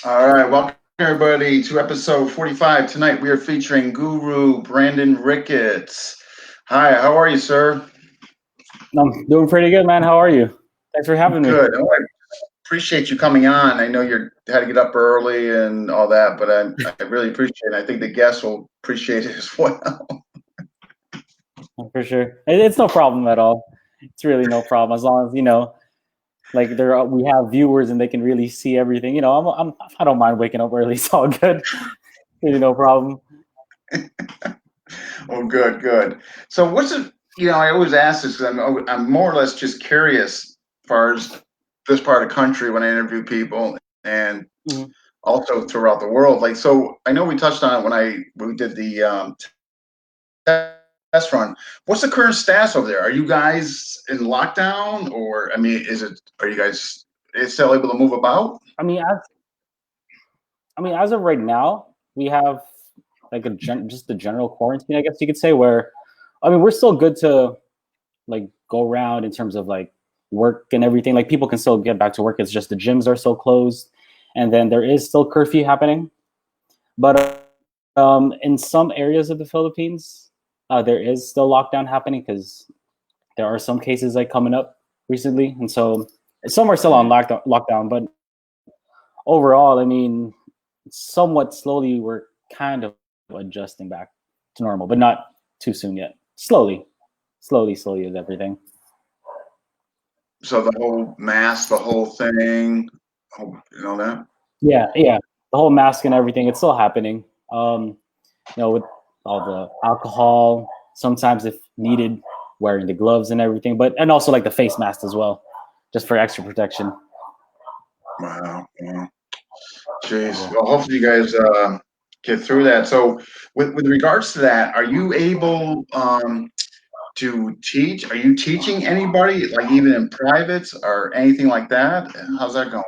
All right, welcome everybody to episode 45. Tonight we are featuring Guru Brandon Ricketts. Hi, how are you, sir? I'm doing pretty good, man. How are you? Thanks for having me. Good. Oh, I appreciate you coming on. I know you had to get up early and all that, but I really appreciate it. I think the guests will appreciate it as well. For sure. It's no problem at all. It's really no problem as long as like we have viewers and they can really see everything. I don't mind waking up early. It's all good. Really no problem. Oh, good, good. So, what's it? I always ask this because I'm more or less just curious as far as this part of the country when I interview people and Mhm. also throughout the world. Like, so I know we touched on it when we did the test run. What's the current status over there? Are you guys in lockdown, or I mean, are you guys still able to move about? I mean, as as of right now, we have like just the general quarantine, I guess you could say. Where, we're still good to like go around in terms of like work and everything. Like people can still get back to work. It's just the gyms are still closed, and then there is still curfew happening. But in some areas of the Philippines, there is still lockdown happening because there are some cases like coming up recently, and so some are still on lockdown. But overall, somewhat slowly we're kind of adjusting back to normal, but not too soon yet. Slowly is everything. So the whole mask, the whole thing, that. Yeah, the whole mask and everything, it's still happening. With all the alcohol, sometimes if needed, wearing the gloves and everything, and also like the face mask as well, just for extra protection. Wow. Yeah. Jeez. Yeah. Well, hopefully you guys get through that. So, with regards to that, are you able to teach? Are you teaching anybody, like even in privates or anything like that? How's that going?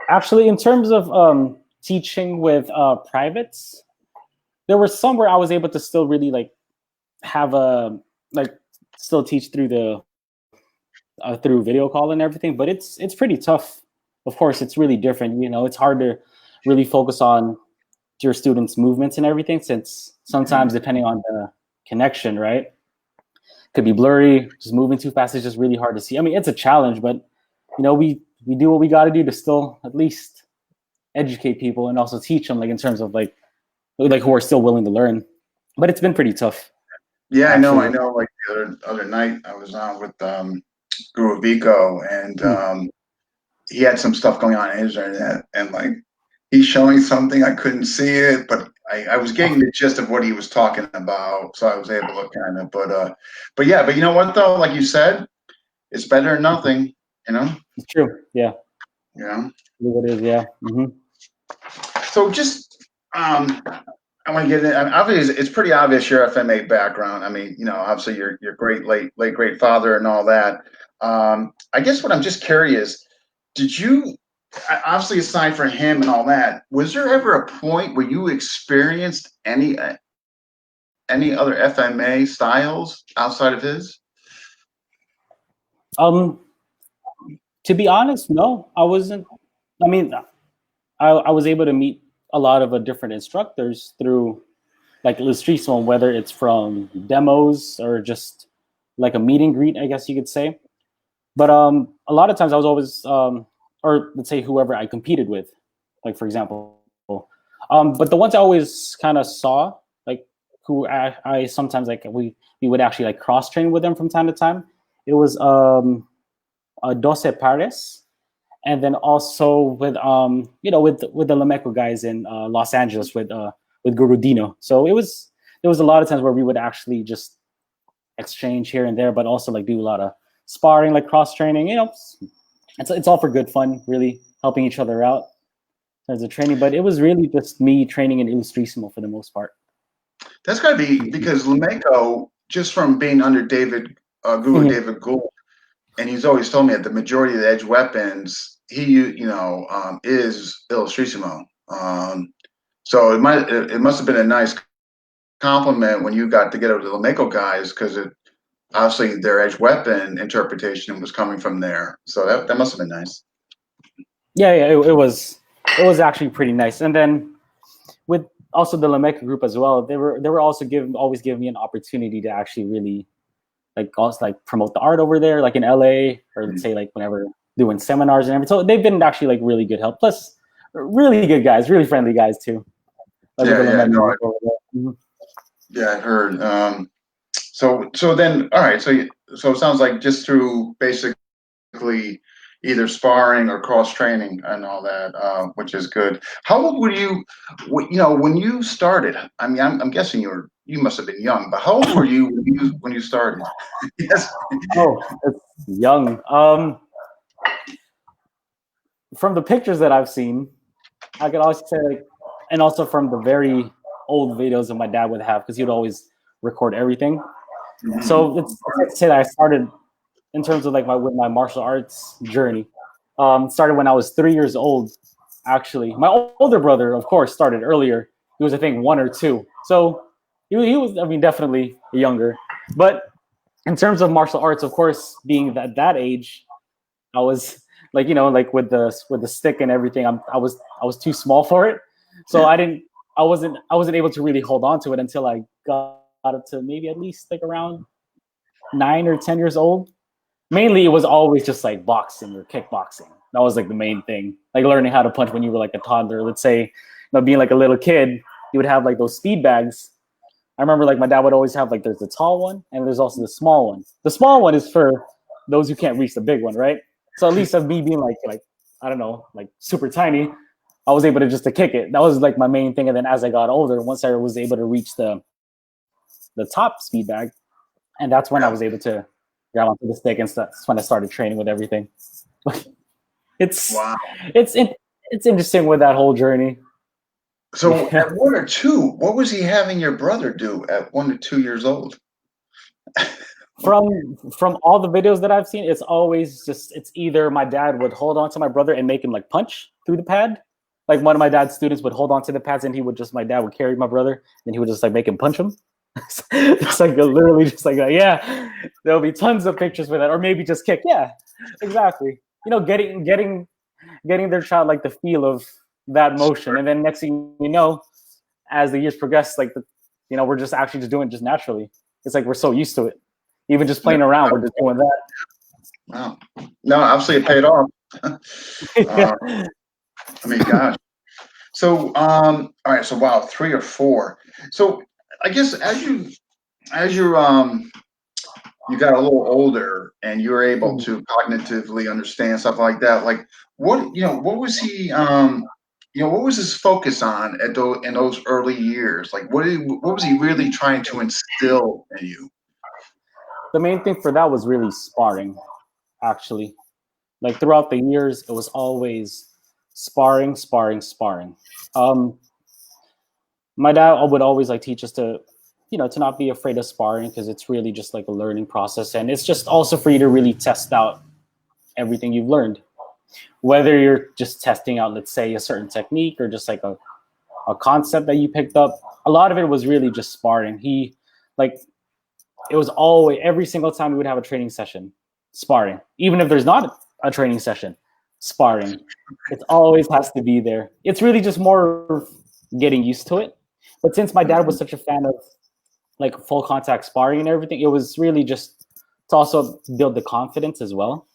Actually, in terms of teaching with privates, there were some where I was able to still really like have a like still teach through the through video call and everything, but it's pretty tough. Of course, it's really different. It's hard to really focus on your students' movements and everything, since sometimes depending on the connection, right, could be blurry. Just moving too fast is just really hard to see. It's a challenge, but we do what we got to do to still at least educate people and also teach them, like in terms of like who are still willing to learn. But it's been pretty tough, Yeah, I know. I actually. know. Like the other night, I was on with Guru Vico, and Hmm. he had some stuff going on in his internet, and like he's showing something I couldn't see it, but I was Oh, getting the gist of what he was talking about, so I was able to kind of. But yeah, but you know what though? Like you said, it's better than nothing. You know. it's true. Yeah, Yeah. it is. Yeah. Hmm. So just I want to get in. I mean, obviously, it's pretty obvious your FMA background. I mean, obviously your great late great father and all that. I guess what I'm just curious, did you obviously aside from him and all that, was there ever a point where you experienced any other FMA styles outside of his? Um, to be honest, no, I wasn't. I mean, I was able to meet a lot of different instructors through like Illustration, whether it's from demos or just like a meet and greet, I guess you could say. But a lot of times I was always, or let's say whoever I competed with, like for example. But the ones I always kind of saw, like who I sometimes like we would actually like cross train with them from time to time. It was Dose Paris, and then also with with the Lameco guys in Los Angeles with Guru Dino. So there was a lot of times where we would actually just exchange here and there, but also like do a lot of sparring, like cross training. It's all for good fun, really helping each other out as a training. But it was really just me training in Illustrisimo for the most part. That's got to be because Lemenko, just from being under Guru Mhm. David Gould, and he's always told me that the majority of the edge weapons is Illustrissimo. So it must have been a nice compliment when you got together with the Lameco guys because it obviously their edge weapon interpretation was coming from there. So that must have been nice. Yeah, it was. it was actually pretty nice. And then with also the Lamecca group as well, they were also always giving me an opportunity to actually really like also like promote the art over there, like in LA, or let's say like whenever doing seminars and everything. So they've been actually like really good help. Plus, really good guys, really friendly guys too. Like with the Yeah, Lamecca no, group over there. Mhm. yeah, I heard. So then, all right. So it sounds like just through basically either sparring or cross training and all that, which is good. How old were you? When you started? I mean, I'm guessing you must have been young, but how old were you when you started? Yes. Oh, it's young. From the pictures that I've seen, I could also say like, and also from the very old videos that my dad would have, because he would always record everything. Mhm. So it's safe to say that I started in terms of like with my martial arts journey. Started when I was 3 years old. Actually, my older brother, of course, started earlier. He was, I think, 1 or 2. So he was, I mean, definitely younger. But in terms of martial arts, of course, being that age, I was like, like with the stick and everything. I was too small for it, so Yeah. I wasn't able to really hold on to it until I got up to maybe at least like around 9 or 10 years old. Mainly, it was always just like boxing or kickboxing. That was like the main thing. Like learning how to punch when you were like a toddler. Let's say, being like a little kid, you would have like those speed bags. I remember like my dad would always have like there's the tall one and there's also the small one. The small one is for those who can't reach the big one, right? So at least of me being like I don't know, like super tiny, I was able to just to kick it. That was like my main thing. And then as I got older, once I was able to reach the top speed bag, and that's when I Yeah. was able to grab onto the stick, and that's when I started training with everything. it's Wow. it's it's interesting with that whole journey. So Yeah. at 1 or 2, what was he having your brother do at 1 or 2 years old? From all the videos that I've seen, it's always just it's either my dad would hold on to my brother and make him like punch through the pad. Like one of my dad's students would hold on to the pads and my dad would carry my brother and he would just like make him punch him. It's like literally just like yeah, there'll be tons of pictures for that, or maybe just kick. Yeah, exactly. Getting their child like the feel of that motion, and then next thing you know, as the years progress, like we're just actually just doing it just naturally. It's like we're so used to it. Even just Yeah. playing around, we're just doing that. Wow. No, obviously it paid off. Yeah. uh, I mean, gosh. So, all right. So, wow, 3 or 4. So, I guess as you got a little older and you were able Mhm. to cognitively understand stuff like that, like what was he, what was his focus on in those early years? Like, what was he really trying to instill in you? The main thing for that was really sparring, actually. Like throughout the years, it was always sparring, sparring, sparring. Um, my dad would always like teach us to not be afraid of sparring because it's really just like a learning process, and it's just also for you to really test out everything you've learned. Whether you're just testing out, let's say, a certain technique or just like a concept that you picked up, a lot of it was really just sparring. Like it was always every single time we would have a training session, sparring. Even if there's not a training session, sparring. It always has to be there. It's really just more getting used to it. But since my dad was such a fan of like full contact sparring and everything, it was really just to also build the confidence as well.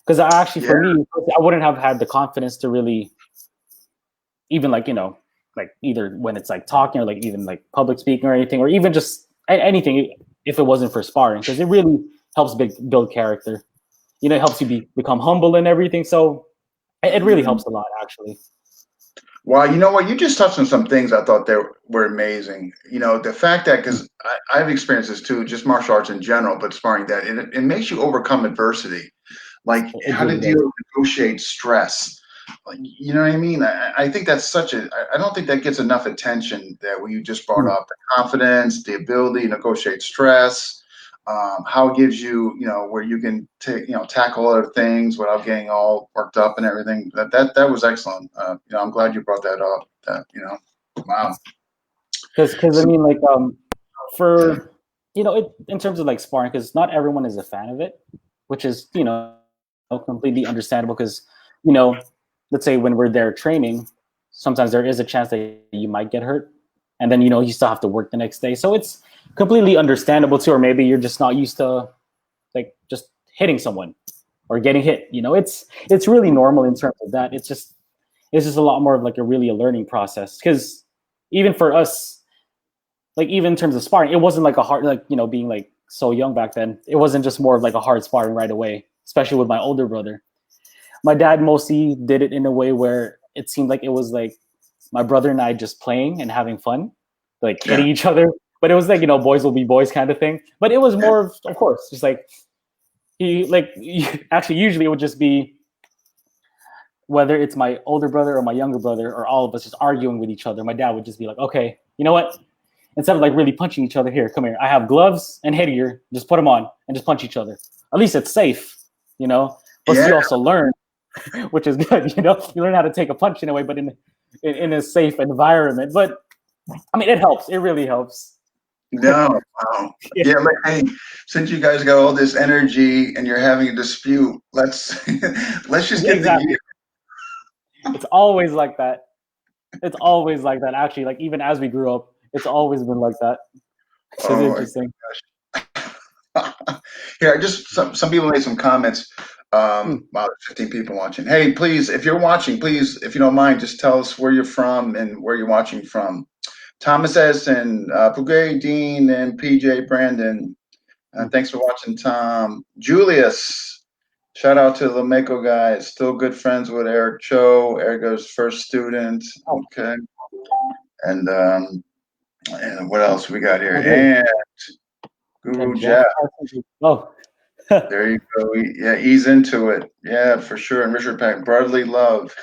Because I actually, Yeah. for me, I wouldn't have had the confidence to really even like either when it's like talking or like even like public speaking or anything, or even just anything if it wasn't for sparring, because it really helps build character. It helps you become humble and everything. So it really Mhm. helps a lot, actually. Well, you know what? You just touched on some things I thought were amazing. The fact that because I've experienced this too, just martial arts in general, but sparring that it makes you overcome adversity, like It how to really deal does. with negotiate stress. Like, you know what I mean? I think that's I don't think that gets enough attention that what you just brought Mm. up, the confidence, the ability to negotiate stress, how it gives you, where you can tackle other things without getting all worked up and everything. That was excellent. I'm glad you brought that up. Wow. Because I So, mean, like yeah. for in terms of like sparring, because not everyone is a fan of it, which is completely understandable. Because you know, let's say when we're there training. sometimes there is a chance that you might get hurt, and then you still have to work the next day. So it's completely understandable too. Or maybe you're just not used to like just hitting someone or getting hit. It's really normal in terms of that. It's just a lot more of like a learning process, because even for us, like even in terms of sparring, it wasn't like a hard, like being like so young back then, it wasn't just more of like a hard sparring right away, especially with my older brother. My dad mostly did it in a way where it seemed like it was like my brother and I just playing and having fun, like Yeah. hitting each other. But it was like, boys will be boys kind of thing. But it was more of course, just like actually usually it would just be whether it's my older brother or my younger brother or all of us just arguing with each other. My dad would just be like, okay, you know what? Instead of like really punching each other, here, come here. I have gloves and headgear. Just put them on and just punch each other. At least it's safe, Plus, Yeah. you also learn, which is good. You learn how to take a punch in a way, but in a safe environment. But I mean, it helps. It really helps. No, wow. Yeah, but hey, since you guys got all this energy and you're having a dispute, let's just Yeah, get the exactly. gear. It's always like that. It's always like that. Actually, like even as we grew up, it's always been like that. It's just Oh interesting. my gosh. Here, just some people made some comments. Hmm. Wow, there's 15 people watching. Hey, please, if you're watching, please, if you don't mind, just tell us where you're from and where you're watching from. Thomas Edison, Pugay Dean, and PJ Brandon. Thanks for watching, Tom. Julius, shout out to the Mako guys. Still good friends with Eric Cho, Erica's first student. Oh, Okay. And what else we got here? okay. And And Guru Jeff. Jeff. Oh, There you go. Yeah, ease into it. Yeah, for sure. And Richard Pack, brotherly love.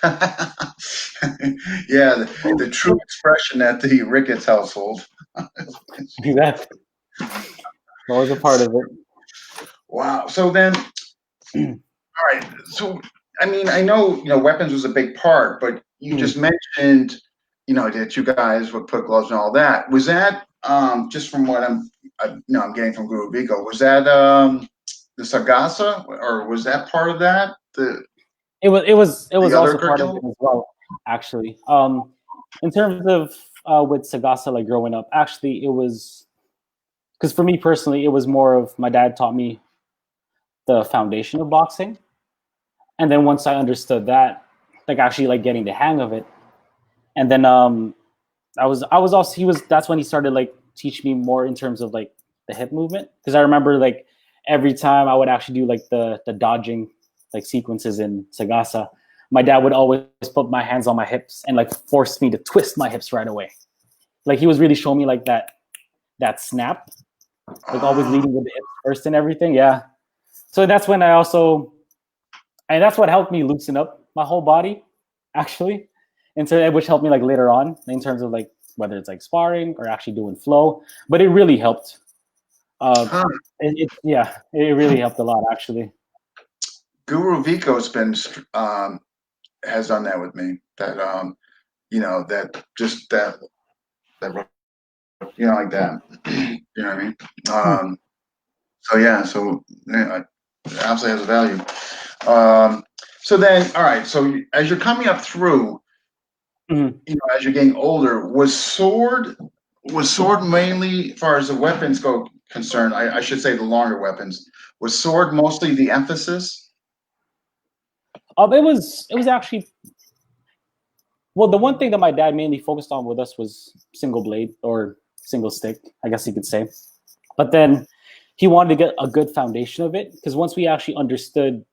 Yeah, the true expression at the Ricketts household. exactly. Always a part of it. Wow. So then, all right. So, I mean, I know, weapons was a big part, but you just mentioned, that you guys would put gloves and all that. Was that just from what I'm getting from Guru Vico? Was that the Sagasa, or was that part of that? It was The other also part of it curriculum? as well, actually. In terms of with Sagasa, like growing up, actually it was because for me personally, it was more of my dad taught me the foundation of boxing, and then once I understood that, like actually like getting the hang of it, and then I was also he was that's when he started like teach me more in terms of like the hip movement, because I remember like every time I would actually do like the dodging like sequences in Sagasa, my dad would always put my hands on my hips and like force me to twist my hips right away. Like he was really showing me like that snap, like always Ah, leading with the hips first and everything. Yeah. So that's when and that's what helped me loosen up my whole body, actually. And so which helped me like later on in terms of like whether it's like sparring or actually doing flow. But it really helped. Uh, huh. it really helped a lot actually. Guru Vico's been has done that with me. That that just that like that. You know what I mean? Hmm. So yeah, it absolutely has a value. Um, so then, all right. So as you're coming up through, Mhm. as you're getting older, was sword mainly, as far as the weapons go concerned? I should say the longer weapons. Was sword mostly the emphasis? It was actually, well, the one thing that my dad mainly focused on with us was single blade or single stick, I guess you could say. But then he wanted to get a good foundation of it, because once we actually understood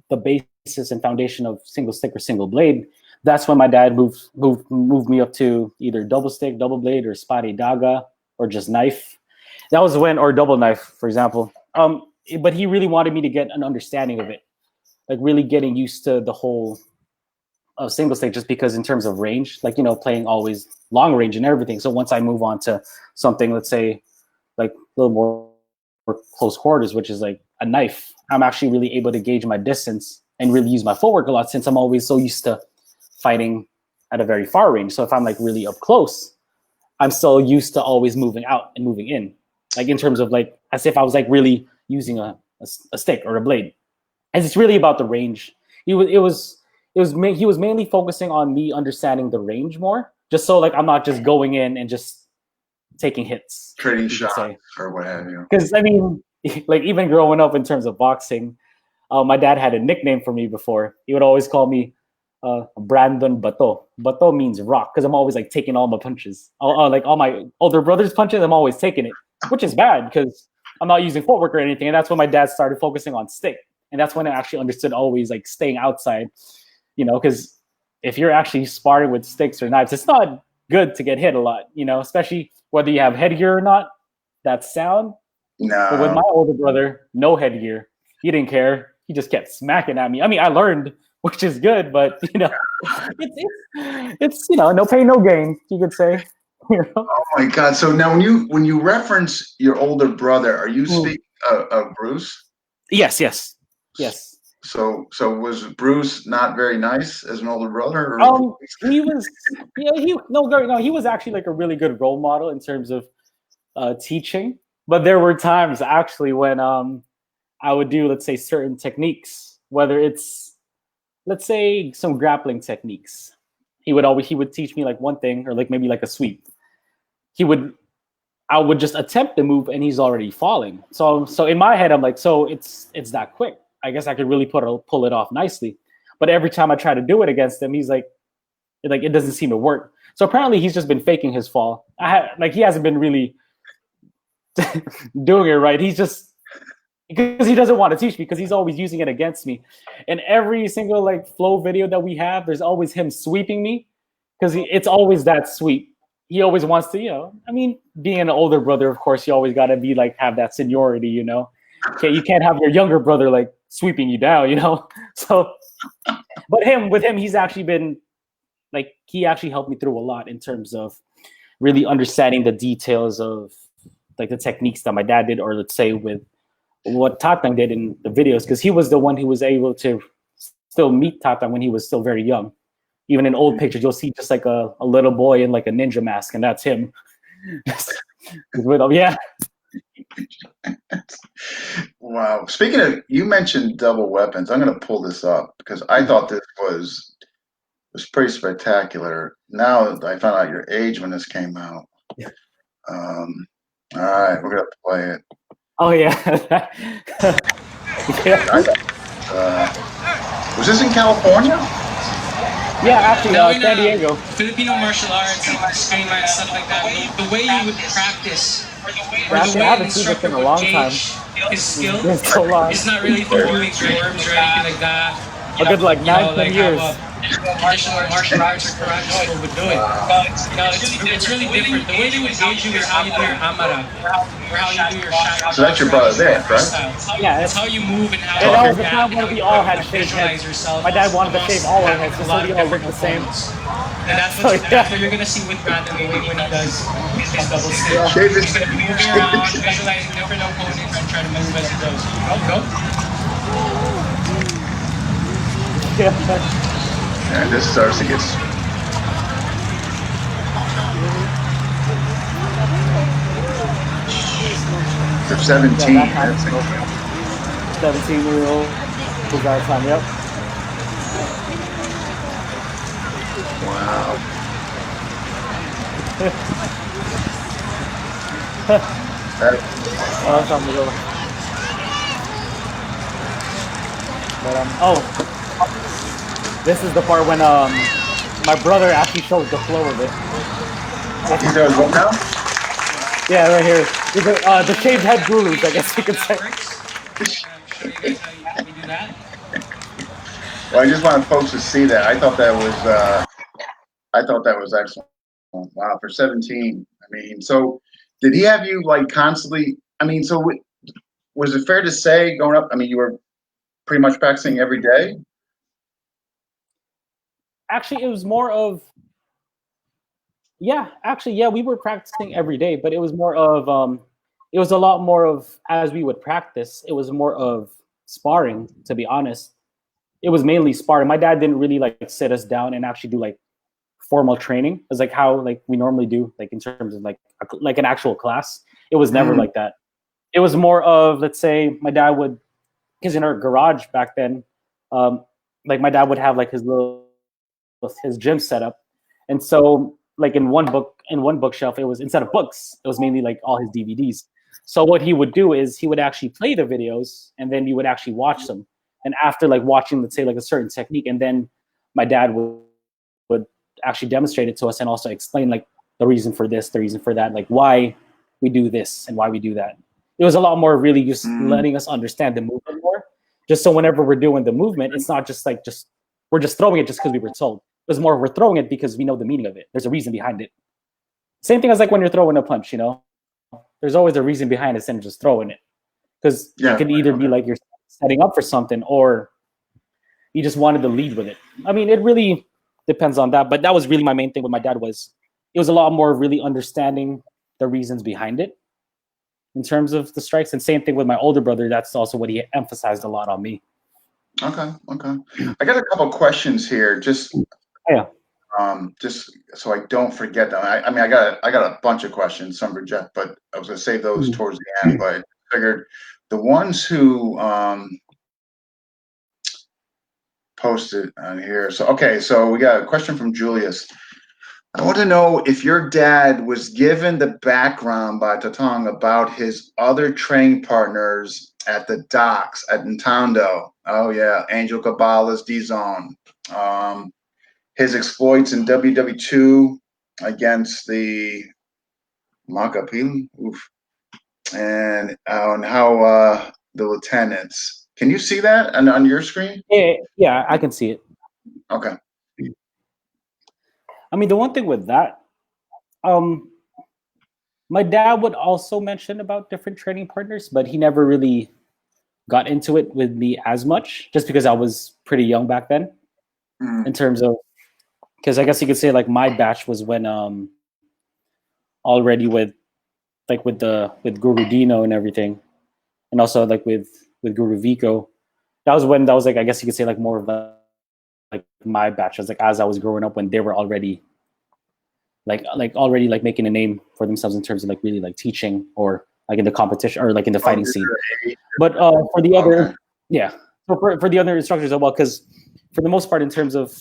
the basis and foundation of single stick or single blade, that's when my dad moved me up to either double stick, double blade, or spade daga, or just knife. That was when, or double knife, for example. But he really wanted me to get an understanding of it, like really getting used to the whole single stick, just because in terms of range, like playing always long range and everything. So once I move on to something, let's say like a little more close quarters, which is like a knife, I'm actually really able to gauge my distance and really use my footwork a lot, since I'm always so used to fighting at a very far range. So if I'm like really up close, I'm still used to always moving out and moving in, like in terms of like as if I was like really using a stick or a blade. And it's really about the range. he was mainly focusing on me understanding the range more, just so like I'm not just going in and just taking hits, trading you could shots say. or what have you. Because I mean, like even growing up in terms of boxing, my dad had a nickname for me before. He would always call me Brandon Bato. Bato means rock because I'm always like taking all my punches. Like all my older brother's punches, I'm always taking it, which is bad because I'm not using footwork or anything. And that's when my dad started focusing on stick. And that's when I actually understood always like staying outside, because if you're actually sparring with sticks or knives, it's not good to get hit a lot, especially whether you have headgear or not. That's sound. But with No, my older brother, no headgear. He didn't care. He just kept smacking at me. I mean, I learned, which is good, but it's no pain, no gain. You could say. oh my God. So now when you reference your older brother, are you Mm. speaking of Bruce? Yes, yes, yes. So was Bruce not very nice as an older brother? Or? He was. Yeah, no. He was actually like a really good role model in terms of teaching. But there were times actually when I would do, let's say, certain techniques, whether it's, let's say, some grappling techniques. He would teach me like one thing, or like maybe like a sweep. He would I would just attempt the move and he's already falling. So in my head, I'm like, so it's that quick. I guess I could really pull it off nicely. But every time I try to do it against him, he's like it doesn't seem to work. So apparently he's just been faking his fall. He hasn't been really doing it right. He's just because he doesn't want to teach me because he's always using it against me. And every single like flow video that we have, there's always him sweeping me because it's always that sweep. He always wants to, I mean, being an older brother, of course, you always got to be like have that seniority, Okay, you can't have your younger brother like sweeping you down. So, but with him, he's actually been like he actually helped me through a lot in terms of really understanding the details of like the techniques that my dad did, or let's say with what Tatang did in the videos, because he was the one who was able to still meet Tatang when he was still very young. Even in old pictures, you'll see just like a little boy in like a ninja mask, and that's him. With him, yeah. Wow. Speaking of, you mentioned double weapons. I'm going to pull this up because I thought this was pretty spectacular. Now I found out your age when this came out. All right, we're gonna play it. Oh yeah. Yeah. Was this in California? Yeah, actually, Now in San Diego. Filipino martial arts, eskrima and stuff like that, the way you would practice, or the Actually, I way an haven't seen this instructor in a would long time. gauge his skill, It's been so long. is not really through doing forms or anything like that. A good like 9-10 years. Traditional martial arts or karate school would do it. It's really different. The way they would gauge you is how you do your amara, or how you do your shadow. So that's your brother there, right? Yeah, It's how you move and how and you that was the react time when and we how all you had shaved visualize heads. yourself. My dad wanted to shave all our heads just so we all look the same. And that's what you're gonna see with Brandon the way when he does his double stick. Shave He's gonna be moving around, visualizing different opponents and trying to move as he goes. Go. And this starts to get. For 17. Yeah, 17-year-old was our time. Yep. Wow. Oh, that's something to go. But this is the part when my brother actually shows the flow of it. He does what now? Yeah, right here. The shaved head gurus, I guess you could say. Well, I just want folks to see that. I thought that was excellent. Wow, for 17. I mean, so did he have you like constantly? I mean, so was it fair to say going up? I mean, you were pretty much practicing every day. Actually, it was more of yeah, we were practicing every day, but it was more of it was a lot more of as we would practice, it was more of sparring, to be honest. It was mainly sparring. My dad didn't really like sit us down and actually do like formal training. It was like how like we normally do, like in terms of like an actual class. It was never like that. It was more of, let's say, my dad would, because in our garage back then, like my dad would have like his gym setup, and so like in one bookshelf, it was, instead of books, it was mainly like all his DVDs. So what he would do is he would actually play the videos, and then you would actually watch them. And after like watching, let's say, like a certain technique, and then my dad would actually demonstrate it to us and also explain like the reason for this, the reason for that, like why we do this and why we do that. It was a lot more really just letting us understand the movement more. Just so whenever we're doing the movement, it's not just like we're just throwing it just because we were told. It was more we're throwing it because we know the meaning of it. There's a reason behind it. Same thing as like when you're throwing a punch, you know, there's always a reason behind it instead of just throwing it. Because it could either be like you're setting up for something or you just wanted to lead with it. I mean, it really depends on that. But that was really my main thing with my dad was it was a lot more really understanding the reasons behind it in terms of the strikes. And same thing with my older brother. That's also what he emphasized a lot on me. Okay. I got a couple questions here. Just so I don't forget them. I mean, I got a bunch of questions, some for Jeff, but I was gonna save those towards the end. But I figured the ones who posted on here. So okay, so we got a question from Julius. I want to know if your dad was given the background by Tatong about his other training partners at the docks at Nintendo. Oh yeah, Angel Cabales, D-Zone. His exploits in WW2 against the Macapil. Oof. And on how the lieutenants. Can you see that on your screen? Yeah, I can see it. Okay. I mean, the one thing with that, my dad would also mention about different training partners, but he never really got into it with me as much, just because I was pretty young back then. In terms of, because I guess you could say like my batch was when already with Guru Dino and everything, and also like with Guru Vico. That was like, I guess you could say like more of like my batch. Was like as I was growing up when they were already already making a name for themselves in terms of like really like teaching or like in the competition or like in the fighting scene. But for the other, for the other instructors as well, because for the most part in terms of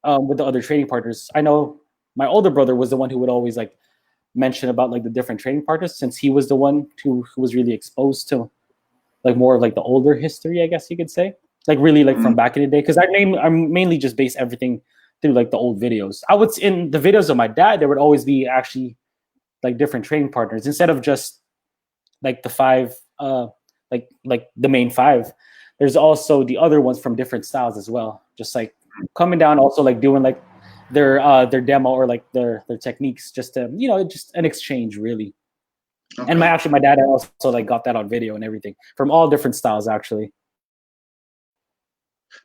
with the other training partners, I know my older brother was the one who would always like mention about like the different training partners, since he was the one who was really exposed to like more of like the older history, I guess you could say, like really like from back in the day. Because I mainly just base everything through like the old videos. I would, in the videos of my dad, there would always be actually like different training partners instead of just like the five, like the main five. There's also the other ones from different styles as well, just like coming down, also like doing like their demo or like their techniques, just to, you know, just an exchange really. Okay. And my dad also like got that on video and everything from all different styles actually.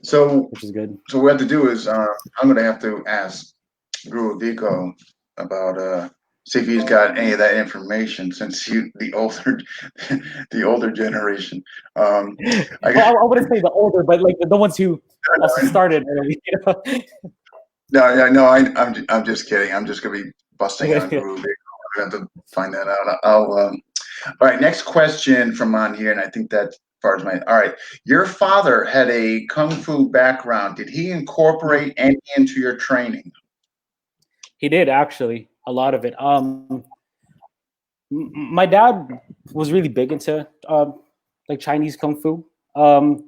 So which is good. So what we have to do is I'm gonna have to ask Guru Vico about see if he's got any of that information, since the older generation. I wouldn't say the older, but like the ones who also started early. You know? No, I'm just kidding. I'm just gonna be busting on Guru Vico. I have to find that out. All right, next question from on here, and I think that far as all right. Your father had a kung fu background. Did he incorporate any into your training? He did, actually, a lot of it. My dad was really big into like Chinese kung fu. The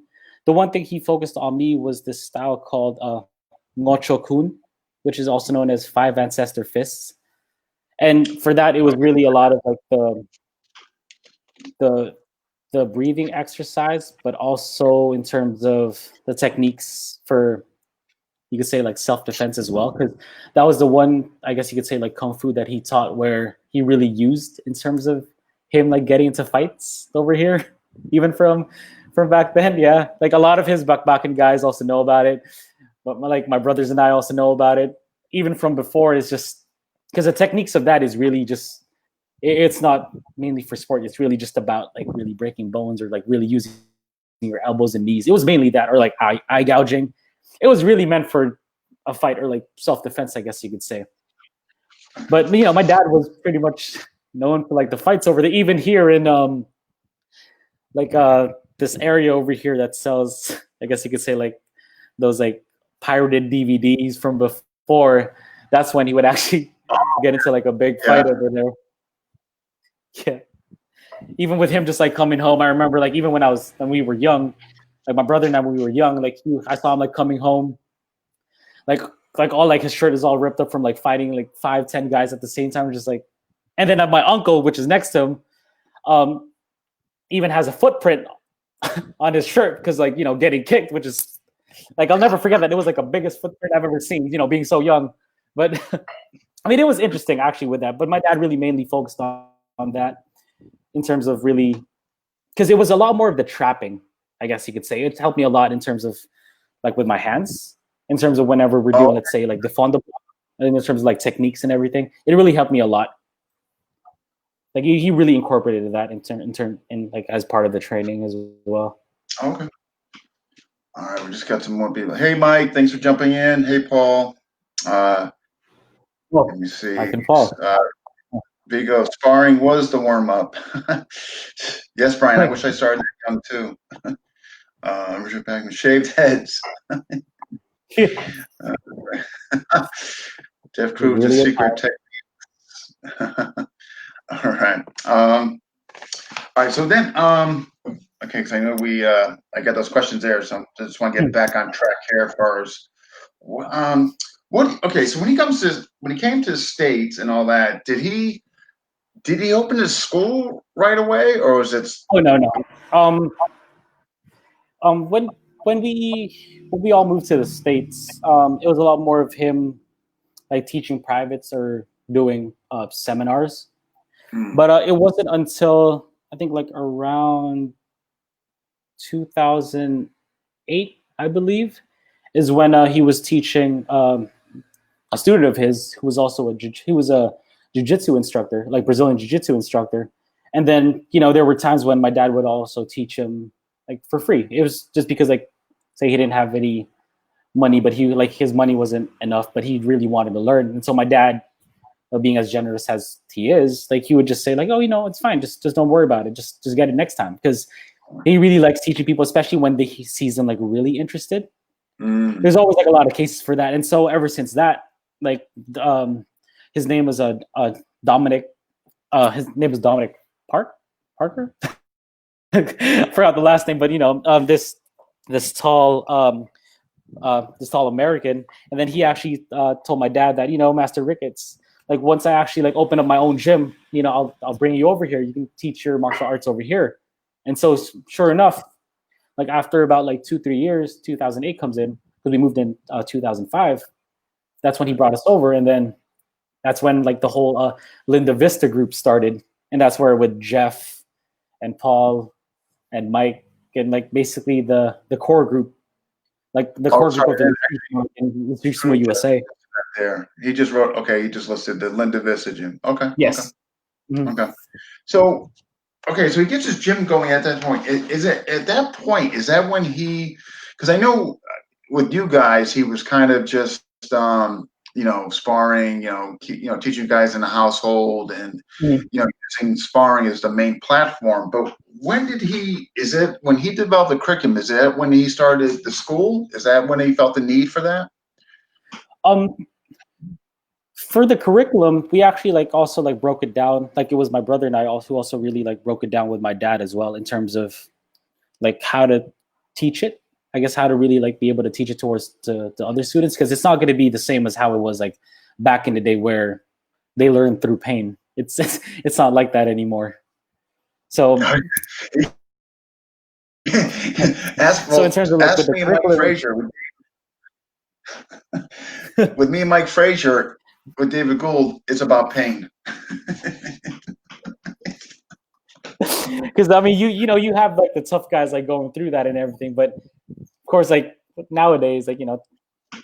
one thing he focused on me was this style called Ngocho Kun, which is also known as Five Ancestor Fists. And for that, it was really a lot of like the breathing exercise, but also in terms of the techniques for, you could say, like self-defense as well, because that was the one, I guess you could say, like kung fu that he taught where he really used in terms of him like getting into fights over here, even from back then. Yeah, like a lot of his Bakbakan guys also know about it, but like my brothers and I also know about it even from before. It's just because the techniques of that is really just, it's not mainly for sport. It's really just about like really breaking bones or like really using your elbows and knees. It was mainly that, or like eye gouging. It was really meant for a fight or like self-defense, I guess you could say. But you know, my dad was pretty much known for like the fights over there. Even here in this area over here that sells, I guess you could say, like those like pirated DVDs from before, that's when he would actually get into like a big fight over there. Yeah. Even with him just like coming home, I remember like even when we were young, like my brother and I, when we were young, like I saw him like coming home, like all like his shirt is all ripped up from like fighting like 5-10 guys at the same time, just like, and then my uncle, which is next to him, even has a footprint on his shirt because like, you know, getting kicked, which is like, I'll never forget that. It was like the biggest footprint I've ever seen, you know, being so young. But I mean, it was interesting actually with that, but my dad really mainly focused on that in terms of really, because it was a lot more of the trapping, I guess you could say. It helped me a lot in terms of like with my hands, in terms of whenever we're doing, let's say like the fond, in terms of like techniques and everything, it really helped me a lot. Like he really incorporated that in like as part of the training as well. Okay. All right, we just got some more people. Hey, Mike, thanks for jumping in. Hey, Paul. Let me see. Mike and Paul. Vigo, sparring was the warm-up. Yes, Brian, I wish I started that young too. Richard Packman, shaved heads. Jeff Crew, just secret techniques. All right. All right, so then, okay, because I know I got those questions there, so I just want to get back on track here as far as, okay, so when he came to the States and all that, did he open his school right away, or was it? Oh no. When we all moved to the States, it was a lot more of him like teaching privates or doing seminars. But it wasn't until I think like around 2008, I believe, is when he was teaching a student of his who was also a jiu-jitsu instructor, like Brazilian jiu-jitsu instructor. And then, you know, there were times when my dad would also teach him like for free. It was just because like, say he didn't have any money, but his money wasn't enough, but he really wanted to learn. And so my dad, being as generous as he is, like he would just say like, oh, you know, it's fine. Just don't worry about it. Just get it next time. Because he really likes teaching people, especially when he sees them like really interested. There's always like a lot of cases for that. And so ever since that, like his name was Dominic. His name was Dominic Parker. I forgot the last name, but you know, this tall American. And then he actually told my dad that, you know, Master Ricketts, like once I actually like open up my own gym, you know, I'll bring you over here. You can teach your martial arts over here. And so sure enough, like after about like 2-3 years, 2008 comes in because we moved in 2005. That's when he brought us over. And then that's when like the whole Linda Vista group started. And that's where with Jeff and Paul and Mike and like basically the core group, like the core group of the Sumo USA. There, he just wrote. Okay, he just listed the Linda Vista gym. Okay. Yes. Okay. Okay. So he gets his gym going at that point. Is it at that point? Is that when he? Because I know with you guys, he was kind of just you know, sparring. You know, teaching guys in the household, and you know, using sparring as the main platform. But when did he? Is it when he developed the curriculum? Is that when he started the school? Is that when he felt the need for that? For the curriculum, we actually like also like broke it down. Like it was my brother and I also really like broke it down with my dad as well in terms of like how to teach it. I guess how to really like be able to teach it towards to other students, because it's not going to be the same as how it was like back in the day where they learned through pain. It's not like that anymore. So in terms of like with the curriculum, with me and Mike Frazier, with David Gould, it's about pain. Because I mean, you know, you have like the tough guys like going through that and everything, but of course, like nowadays, like you know,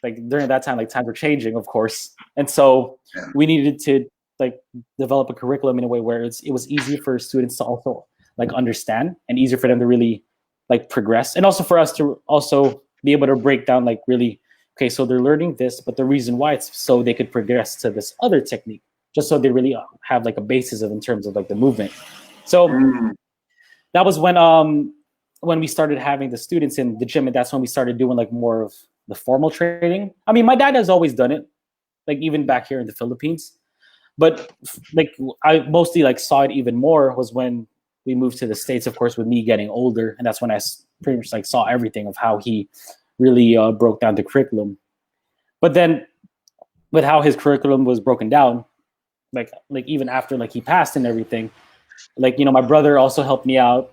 like during that time, like times were changing, of course, and so we needed to like develop a curriculum in a way where it was easy for students to also like understand and easier for them to really like progress, and also for us to also be able to break down like really. Okay, so they're learning this, but the reason why it's so they could progress to this other technique, just so they really have like a basis of in terms of like the movement. So that was when we started having the students in the gym, and that's when we started doing like more of the formal training. I mean, my dad has always done it, like even back here in the Philippines. But like I mostly like saw it even more was when we moved to the States, of course, with me getting older, and that's when pretty much like saw everything of how he really broke down the curriculum. But then with how his curriculum was broken down, like even after like he passed and everything, like my brother also helped me out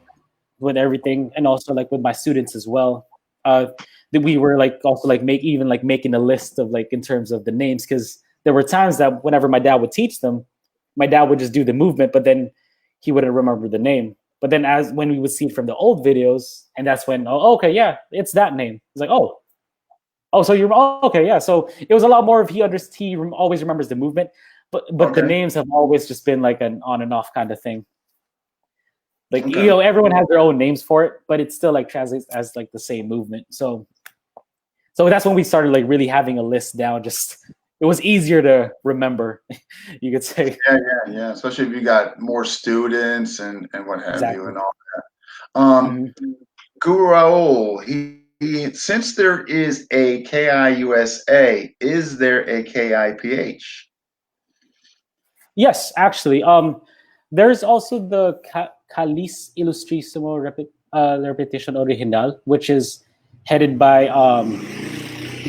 with everything, and also like with my students as well. That we were like also like making a list of like in terms of the names, because there were times that whenever my dad would teach them, my dad would just do the movement, but then he wouldn't remember the name. But then as when we would see it from the old videos, and that's when, oh, okay, yeah, it's that name. It's like, so you're okay, yeah. So it was a lot more of he always remembers the movement, but the names have always just been like an on and off kind of thing. Like everyone has their own names for it, but it still like translates as like the same movement. So that's when we started like really having a list down. Just it was easier to remember, you could say. Yeah. Especially if you got more students and what have you and all that. Guro, he since there is a KIUSA, is there a KIPH? Yes, actually. There's also the Calis Illustrísimo Repetition Original, which is headed by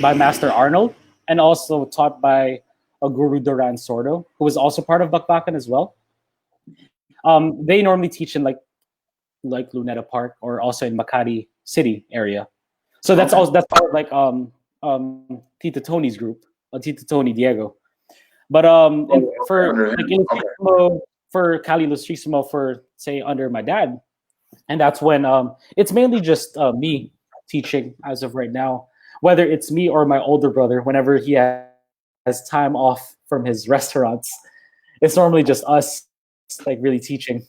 Master Arnold, and also taught by a Guru Duran Sordo, who was also part of Bakbakan as well. They normally teach in like Luneta Park or also in Makati City area. So that's part of like Tito Tony's group, Tito Tony Diego. But for like for Cali Illustrísimo for say under my dad, and that's when it's mainly just me teaching as of right now. Whether it's me or my older brother, whenever he has time off from his restaurants, it's normally just us like really teaching,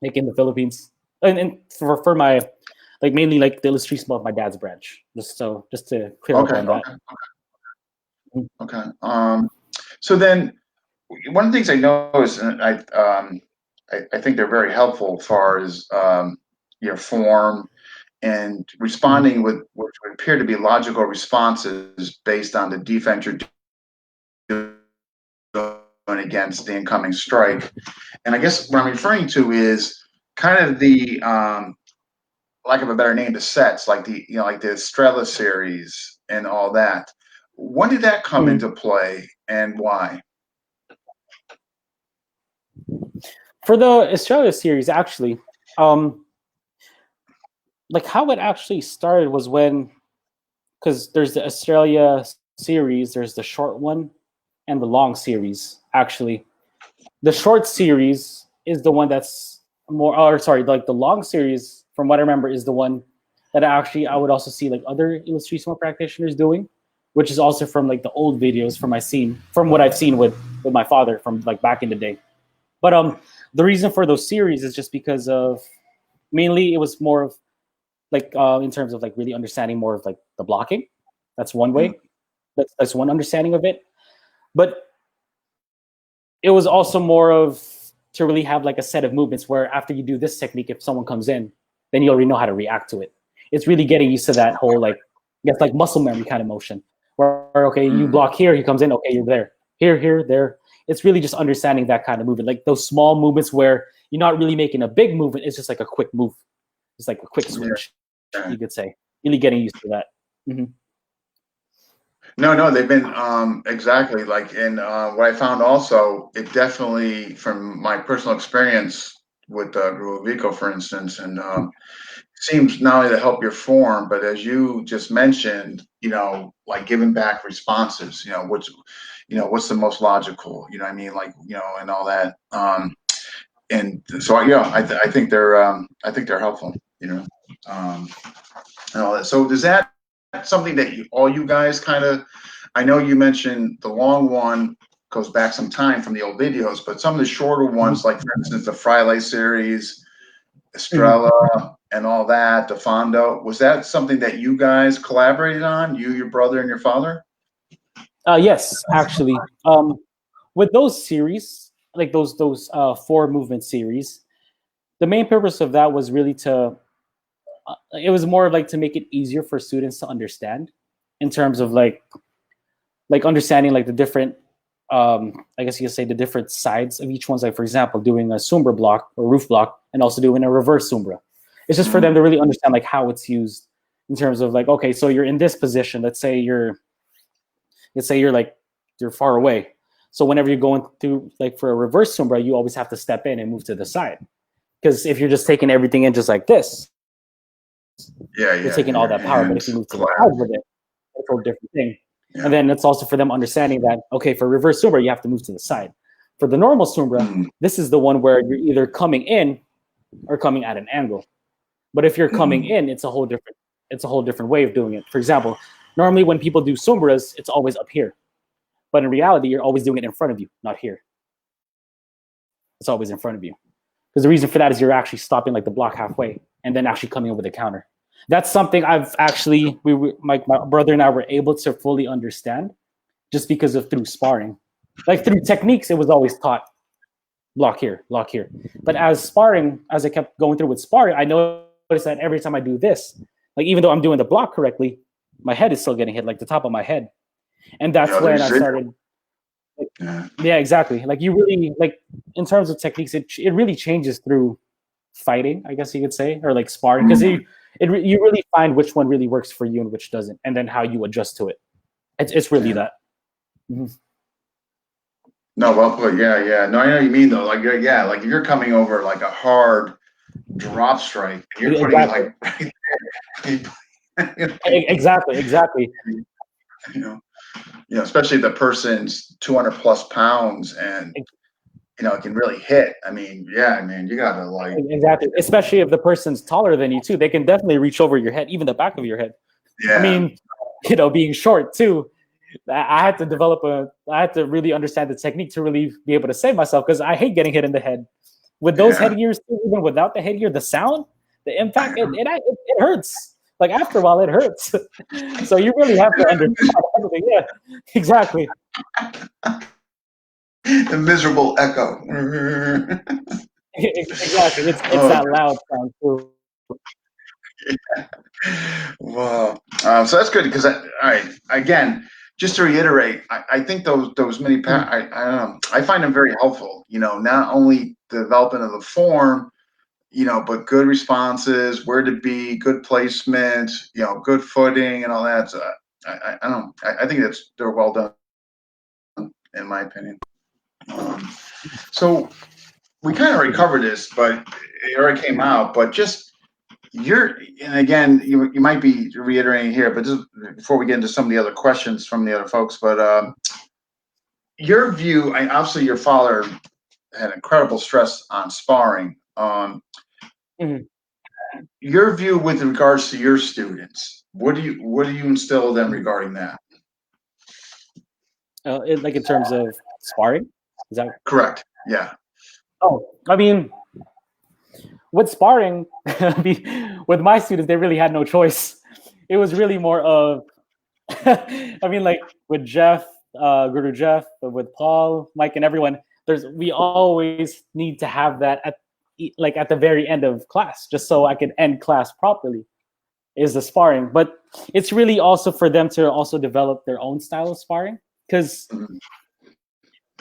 like in the Philippines, and for my like mainly like the Illustrísimo of my dad's branch. Just to clear up on that. Okay. So then, one of the things I noticed, and I think they're very helpful as far as your form and responding with what would appear to be logical responses based on the defense you're doing against the incoming strike. And I guess what I'm referring to is kind of the lack of a better name, the sets, like the like the Estrella series and all that. When did that come into play, and why? For the Estrella series, actually, like how it actually started was when, because there's the Estrella series, there's the short one, and the long series. Actually, the short series is the one that's more, or sorry, like the long series, from what I remember, is the one that actually I would also see like other Illustrísimo practitioners doing, which is also from like the old videos from what I've seen with my father from like back in the day. But the reason for those series is just because of mainly it was more of like in terms of like really understanding more of like the blocking. That's one way. That's one understanding of it. But it was also more of to really have like a set of movements where after you do this technique, if someone comes in, then you already know how to react to it. It's really getting used to that whole like, I guess like muscle memory kind of motion where, okay, you block here, he comes in, okay, you're there. Here, there. It's really just understanding that kind of movement, like those small movements where you're not really making a big movement. It's just like a quick move. It's like a quick switch, you could say. Really getting used to that. No, they've been exactly like, and what I found also, it definitely, from my personal experience with Gruovico, for instance, and seems not only to help your form, but as you just mentioned, like giving back responses, what's the most logical, what I mean, like, and all that. And so, I think they're helpful, and all that. So does that something that all you guys kind of, I know you mentioned the long one goes back some time from the old videos, but some of the shorter ones, like for instance, the Fraile series, Estrella, and all that, the Fondo, was that something that you guys collaborated on, you, your brother, and your father? Yes, actually. With those series, like those 4 movement series, the main purpose of that was really to, it was more like to make it easier for students to understand. in terms of like understanding like the different I guess you could say the different sides of each one's, like for example doing a sombra block or roof block and also doing a reverse sombra. It's just for them to really understand like how it's used in terms of like, okay, so you're in this position, let's say you're like you're far away, so whenever you're going through like for a reverse sombra, you always have to step in and move to the side, because if you're just taking everything in just like this, you're taking all that power. But if you move to the side with it, it's a whole different thing. And then it's also for them understanding that, okay, for reverse sombra, you have to move to the side. For the normal sombra, this is the one where you're either coming in or coming at an angle. But if you're coming in, it's a whole different way of doing it. For example, normally when people do sombras, it's always up here. But in reality, you're always doing it in front of you, not here. It's always in front of you. Because the reason for that is you're actually stopping like the block halfway and then actually coming in with a counter. That's something I've actually, my brother and I were able to fully understand just because of through sparring. Like through techniques, it was always taught block here, block here. But as I kept going through with sparring, I noticed that every time I do this, like even though I'm doing the block correctly, my head is still getting hit, like the top of my head. And that's when I started. Yeah, exactly. Like you really, like in terms of techniques, it really changes through fighting, I guess you could say, or like sparring, because you really find which one really works for you and which doesn't, and then how you adjust to it. It's really that. Mm-hmm. No, well put. Yeah. No, I know what you mean though. Like, like if you're coming over like a hard drop strike, you're putting it like right there. Exactly. You know, especially the person's 200 plus pounds and it can really hit. I mean, yeah, man, you gotta like exactly. Especially if the person's taller than you too, they can definitely reach over your head, even the back of your head. Yeah. I mean, being short too, I had to really understand the technique to really be able to save myself, because I hate getting hit in the head. With those headgears, even without the headgear, the sound, the impact, it hurts. Like after a while, it hurts. So you really have to understand everything. Yeah, exactly. The miserable echo. Exactly. It's that loud sound too. Yeah. Wow. So that's good, because all right. Again, just to reiterate, I think those mini I find them very helpful. Not only the development of the form, but good responses, where to be, good placement, good footing, and all that. So I think they're well done, in my opinion. So we kind of already covered this, but it already came out. But just and again, you might be reiterating here, but just before we get into some of the other questions from the other folks, but your view, obviously your father had incredible stress on sparring. Your view with regards to your students, what do you instill them regarding that? Like in terms of sparring, is that correct? Yeah. Oh, I mean, with sparring, with my students, they really had no choice. It was really more of, I mean, like with Jeff, Guru Jeff, with Paul, Mike, and everyone. We always need to have that at the very end of class, just so I could end class properly, is the sparring. But it's really also for them to also develop their own style of sparring, because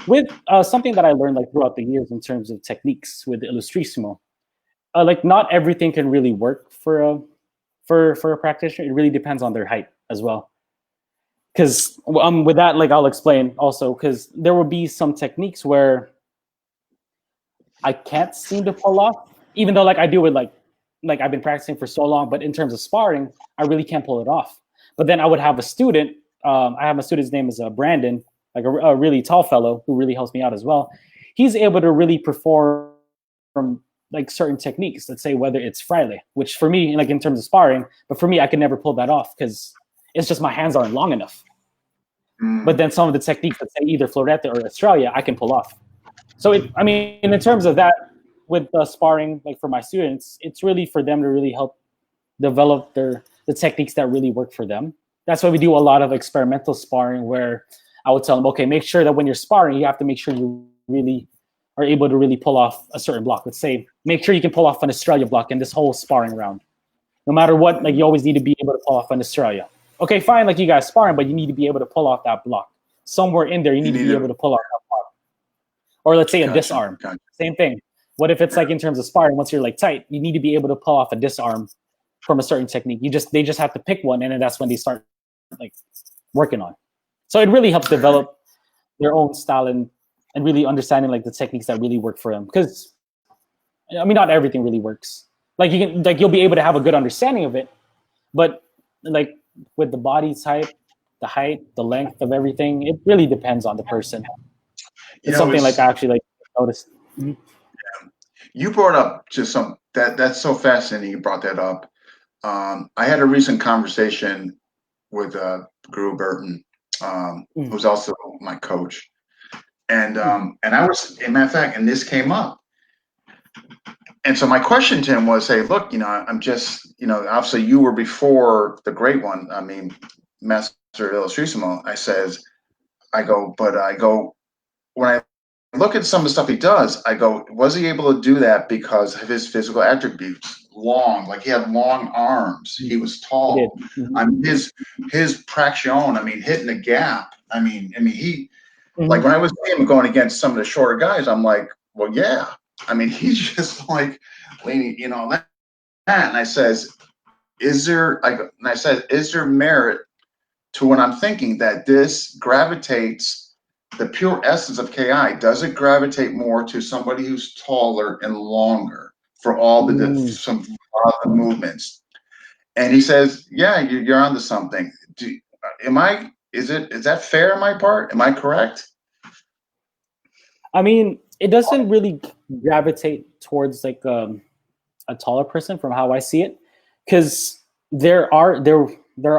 with something that I learned like throughout the years in terms of techniques with Illustrissimo, like not everything can really work for a practitioner. It really depends on their height as well. Because with that, like I'll explain also, because there will be some techniques where I can't seem to pull off, even though like I do it like I've been practicing for so long. But in terms of sparring, I really can't pull it off. But then I would have a student. I have my student's name is Brandon, like a really tall fellow who really helps me out as well. He's able to really perform like certain techniques. Let's say whether it's fraile, which for me, like in terms of sparring, but for me, I can never pull that off because it's just my hands aren't long enough. But then some of the techniques that say either Floretta or Australia, I can pull off. So in terms of that, with sparring, like for my students, it's really for them to really help develop the techniques that really work for them. That's why we do a lot of experimental sparring, where I would tell them, okay, make sure that when you're sparring, you have to make sure you really are able to really pull off a certain block. Let's say, make sure you can pull off an Australia block in this whole sparring round. No matter what, like you always need to be able to pull off an Australia. okay, fine, like you guys sparring, but you need to be able to pull off that block. Somewhere in there, you need to be able to pull off that block. Or let's say a disarm. Same thing. What if it's like in terms of sparring, once you're like tight, you need to be able to pull off a disarm from a certain technique. They just have to pick one, and then that's when they start like working on. So it really helps develop their own style and really understanding like the techniques that really work for them. Because I mean, not everything really works. Like you'll be able to have a good understanding of it, but like with the body type, the height, the length of everything, it really depends on the person. It's something like I actually like noticed. Mm-hmm. You brought up just that's so fascinating. You brought that up. I had a recent conversation with Guro Brandon, who's also my coach, and I was, in matter of fact, and this came up. And so my question to him was, hey, look, I'm just, obviously you were before the great one. I mean, Master Illustrissimo. I go, when I look at some of the stuff he does, I go, was he able to do that because of his physical attributes? Long, like he had long arms. He was tall. I mean, his traction, I mean, hitting the gap. I mean, he, like when I was seeing him going against some of the shorter guys, I'm like, well, yeah. I mean, he's just like leaning, that. And I says, is there merit to what I'm thinking that this gravitates, the pure essence of KI, does it gravitate more to somebody who's taller and longer for all some movements? And he says, yeah, you're onto something. Is that fair on my part? Am I correct? I mean, it doesn't really gravitate towards like a taller person from how I see it, because there are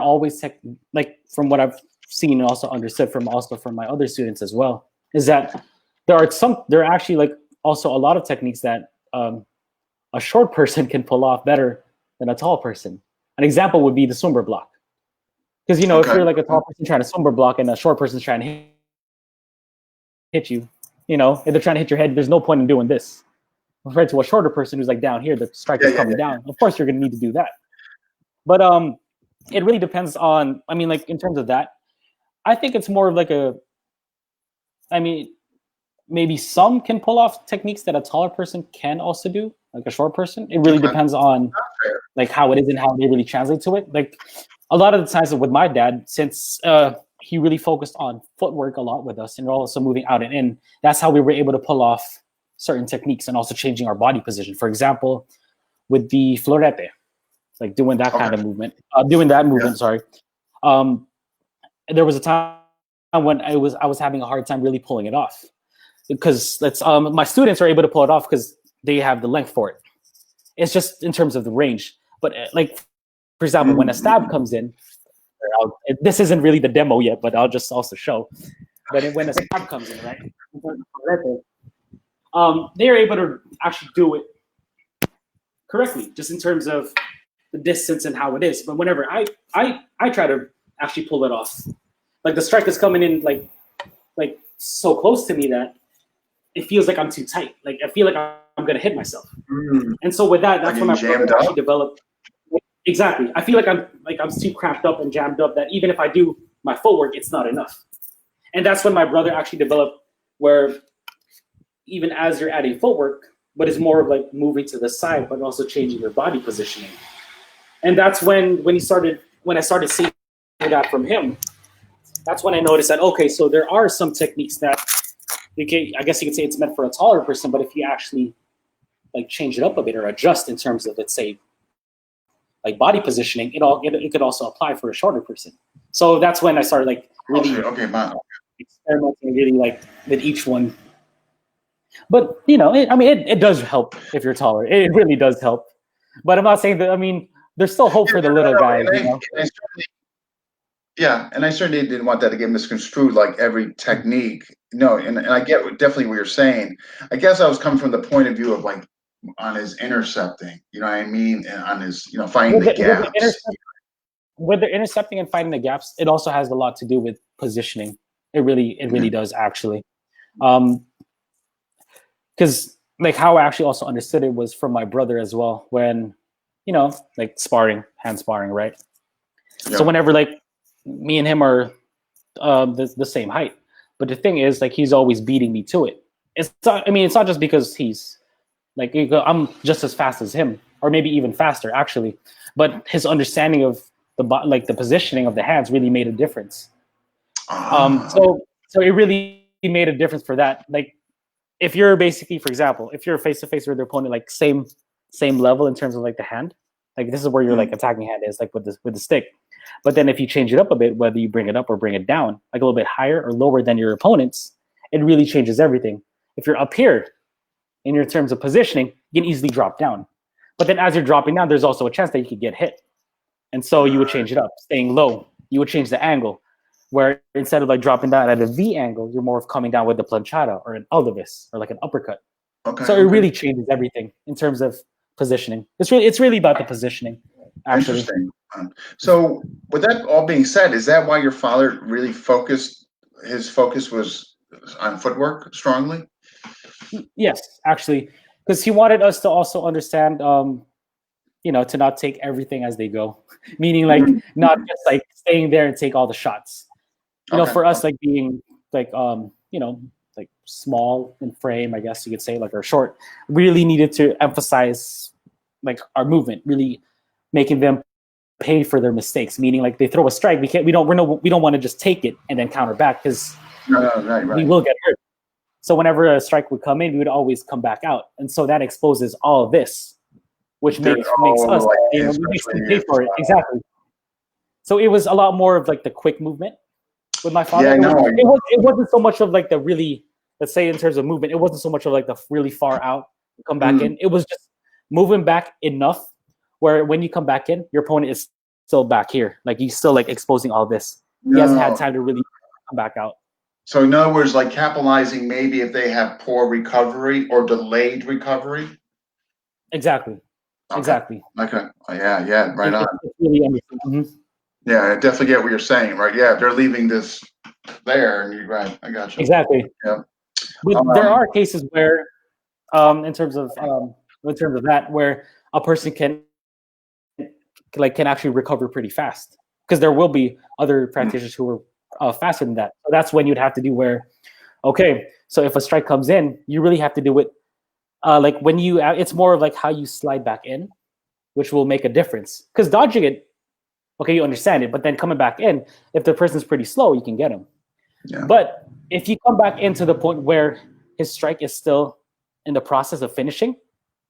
always like from what I've seen and also understood from my other students as well, is that there are actually like also a lot of techniques that a short person can pull off better than a tall person. An example would be the swimmer block, because if you're like a tall person trying to swimmer block and a short person's trying to hit you, if they're trying to hit your head, there's no point in doing this. Compared to a shorter person who's like down here, the strike is coming down. Of course, you're going to need to do that. But it really depends on, I mean, like in terms of that, I think it's more of like maybe some can pull off techniques that a taller person can also do, like a short person. It really depends on like how it is and how they really translate to it. Like a lot of the times with my dad, since he really focused on footwork a lot with us and also moving out and in, that's how we were able to pull off certain techniques and also changing our body position. For example, with the florete, like doing that kind of movement, sorry. There was a time when I was having a hard time really pulling it off, because my students are able to pull it off because they have the length for it. It's just in terms of the range. But like, for example, when a stab comes in, this isn't really the demo yet, but I'll just also show. But when a stab comes in, right, they're able to actually do it correctly, just in terms of the distance and how it is. But whenever I try to actually pull it off, like the strike is coming in like so close to me that it feels like I'm too tight. Like I feel like I'm gonna hit myself. And so with that, that's when my brother actually developed. Exactly. I feel like I'm too cramped up and jammed up that even if I do my footwork, it's not enough. And that's when my brother actually developed, where even as you're adding footwork, but it's more of like moving to the side, but also changing your body positioning. And that's when I started seeing that from him. That's when I noticed that, okay, so there are some techniques that I guess you could say it's meant for a taller person, but if you actually like change it up a bit or adjust in terms of, let's say, like body positioning, it could also apply for a shorter person. So that's when I started like really experimenting really like with each one. But it does help if you're taller. It really does help. But I'm not saying that. I mean, there's still hope for the little guys. And I certainly didn't want that to get misconstrued like every technique. No, and I get definitely what you're saying. I guess I was coming from the point of view of like on his intercepting, you know what I mean? And on his, finding the gaps. With the intercepting and finding the gaps, it also has a lot to do with positioning. It really does actually. Because like how I actually also understood it was from my brother as well, when, like hand sparring, right? Yep. So whenever like me and him are the same height. But the thing is, like, he's always beating me to it. It's not, I mean, it's not just because he's like, I'm just as fast as him, or maybe even faster, actually. But his understanding of the positioning of the hands really made a difference. So it really made a difference for that. Like, if you're basically, for example, if you're face to face with your opponent, like same level in terms of like the hand, like this is where your like attacking hand is, like with the stick. But then if you change it up a bit, whether you bring it up or bring it down, like a little bit higher or lower than your opponent's, it really changes everything. If you're up here in your terms of positioning, you can easily drop down. But then as you're dropping down, there's also a chance that you could get hit. And so you would change it up, staying low. You would change the angle, where instead of like dropping down at a V angle, you're more of coming down with the planchada or an aldavis or like an uppercut. So it really changes everything in terms of positioning. It's really about the positioning, actually. Interesting. So with that all being said, is that why your father really his focus was on footwork strongly? Yes, actually, because he wanted us to also understand, to not take everything as they go, meaning like not just like staying there and take all the shots. For us, like being like, like small in frame, I guess you could say, like, or short, really needed to emphasize like our movement, really making them pay for their mistakes. Meaning, like, they throw a strike, we don't want to just take it and then counter back, because we will get hurt. So whenever a strike would come in, we would always come back out, and so that exposes all of this, which makes us makes them pay for it. Exactly. So it was a lot more of like the quick movement with my father. It wasn't so much of like the really, let's say in terms of movement, it wasn't so much of like the really far out, come back in. It was just moving back enough where when you come back in, your opponent is still back here. Like, he's still like exposing all this. He hasn't had time to really come back out. So in other words, like capitalizing maybe if they have poor recovery or delayed recovery. Exactly. Okay. Exactly. Okay. Oh, yeah. Right on. Really Yeah, I definitely get what you're saying, right? Yeah, if they're leaving this there, and you're right. I got you. Exactly. Yeah. But there are cases where, in terms of that, where a person can actually recover pretty fast, because there will be other practitioners who are faster than that. So that's when you'd have to do where, okay, so if a strike comes in, you really have to do it. Like when it's more of like how you slide back in, which will make a difference. Because dodging it, okay, you understand it, but then coming back in, if the person's pretty slow, you can get him. Yeah. But if you come back into the point where his strike is still in the process of finishing,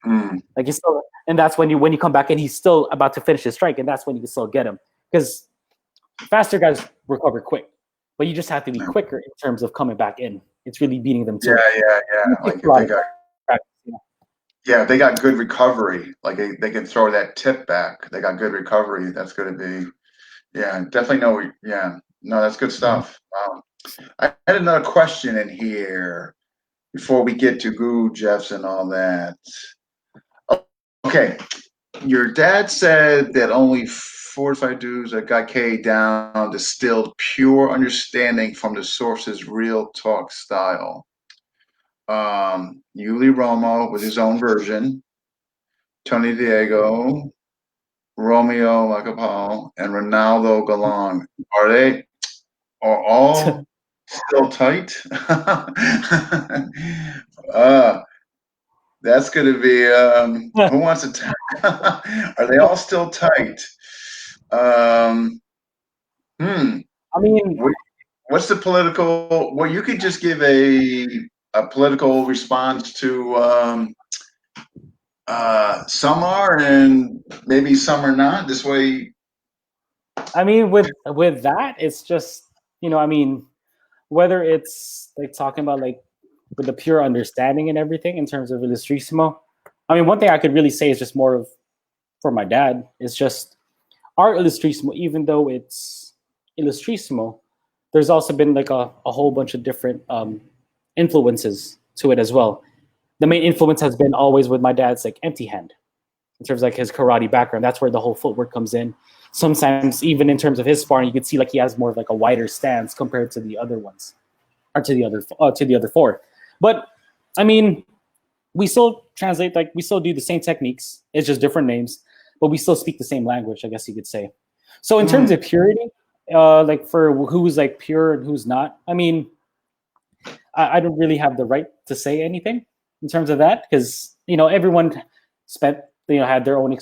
like he's still, and that's when you come back in, he's still about to finish his strike, and that's when you can still get him. Because faster guys recover quick, but you just have to be quicker in terms of coming back in. It's really beating them to it. Like if they got good recovery, like they can throw that tip back. They got good recovery. That's going to be, definitely no. Yeah, no, that's good stuff. I had another question in here before we get to Guru Jeffs and all that. Okay, your dad said that only 4 to 5 dudes that got K down distilled pure understanding from the source's real talk style. Yuli Romo with his own version, Tony Diego, Romeo Lacapal, and Ronaldo Galan. Are all still tight? That's going to be who wants to are they all still tight? I mean, what's the political? Well, you could just give a political response to some are and maybe some are not. This way. I mean, with that, it's just, I mean, whether it's like talking about like with the pure understanding and everything in terms of Illustrissimo. I mean, one thing I could really say is just more of, for my dad, is just our Illustrissimo, even though it's Illustrissimo, there's also been like a whole bunch of different influences to it as well. The main influence has been always with my dad's like empty hand, in terms of like his karate background. That's where the whole footwork comes in. Sometimes even in terms of his sparring, you can see like he has more of like a wider stance compared to the other ones, or to the other 4. But I mean, we still translate, like we still do the same techniques. It's just different names, but we still speak the same language, I guess you could say. So in terms of purity, like for who's like pure and who's not. I mean, I don't really have the right to say anything in terms of that because everyone spent had their own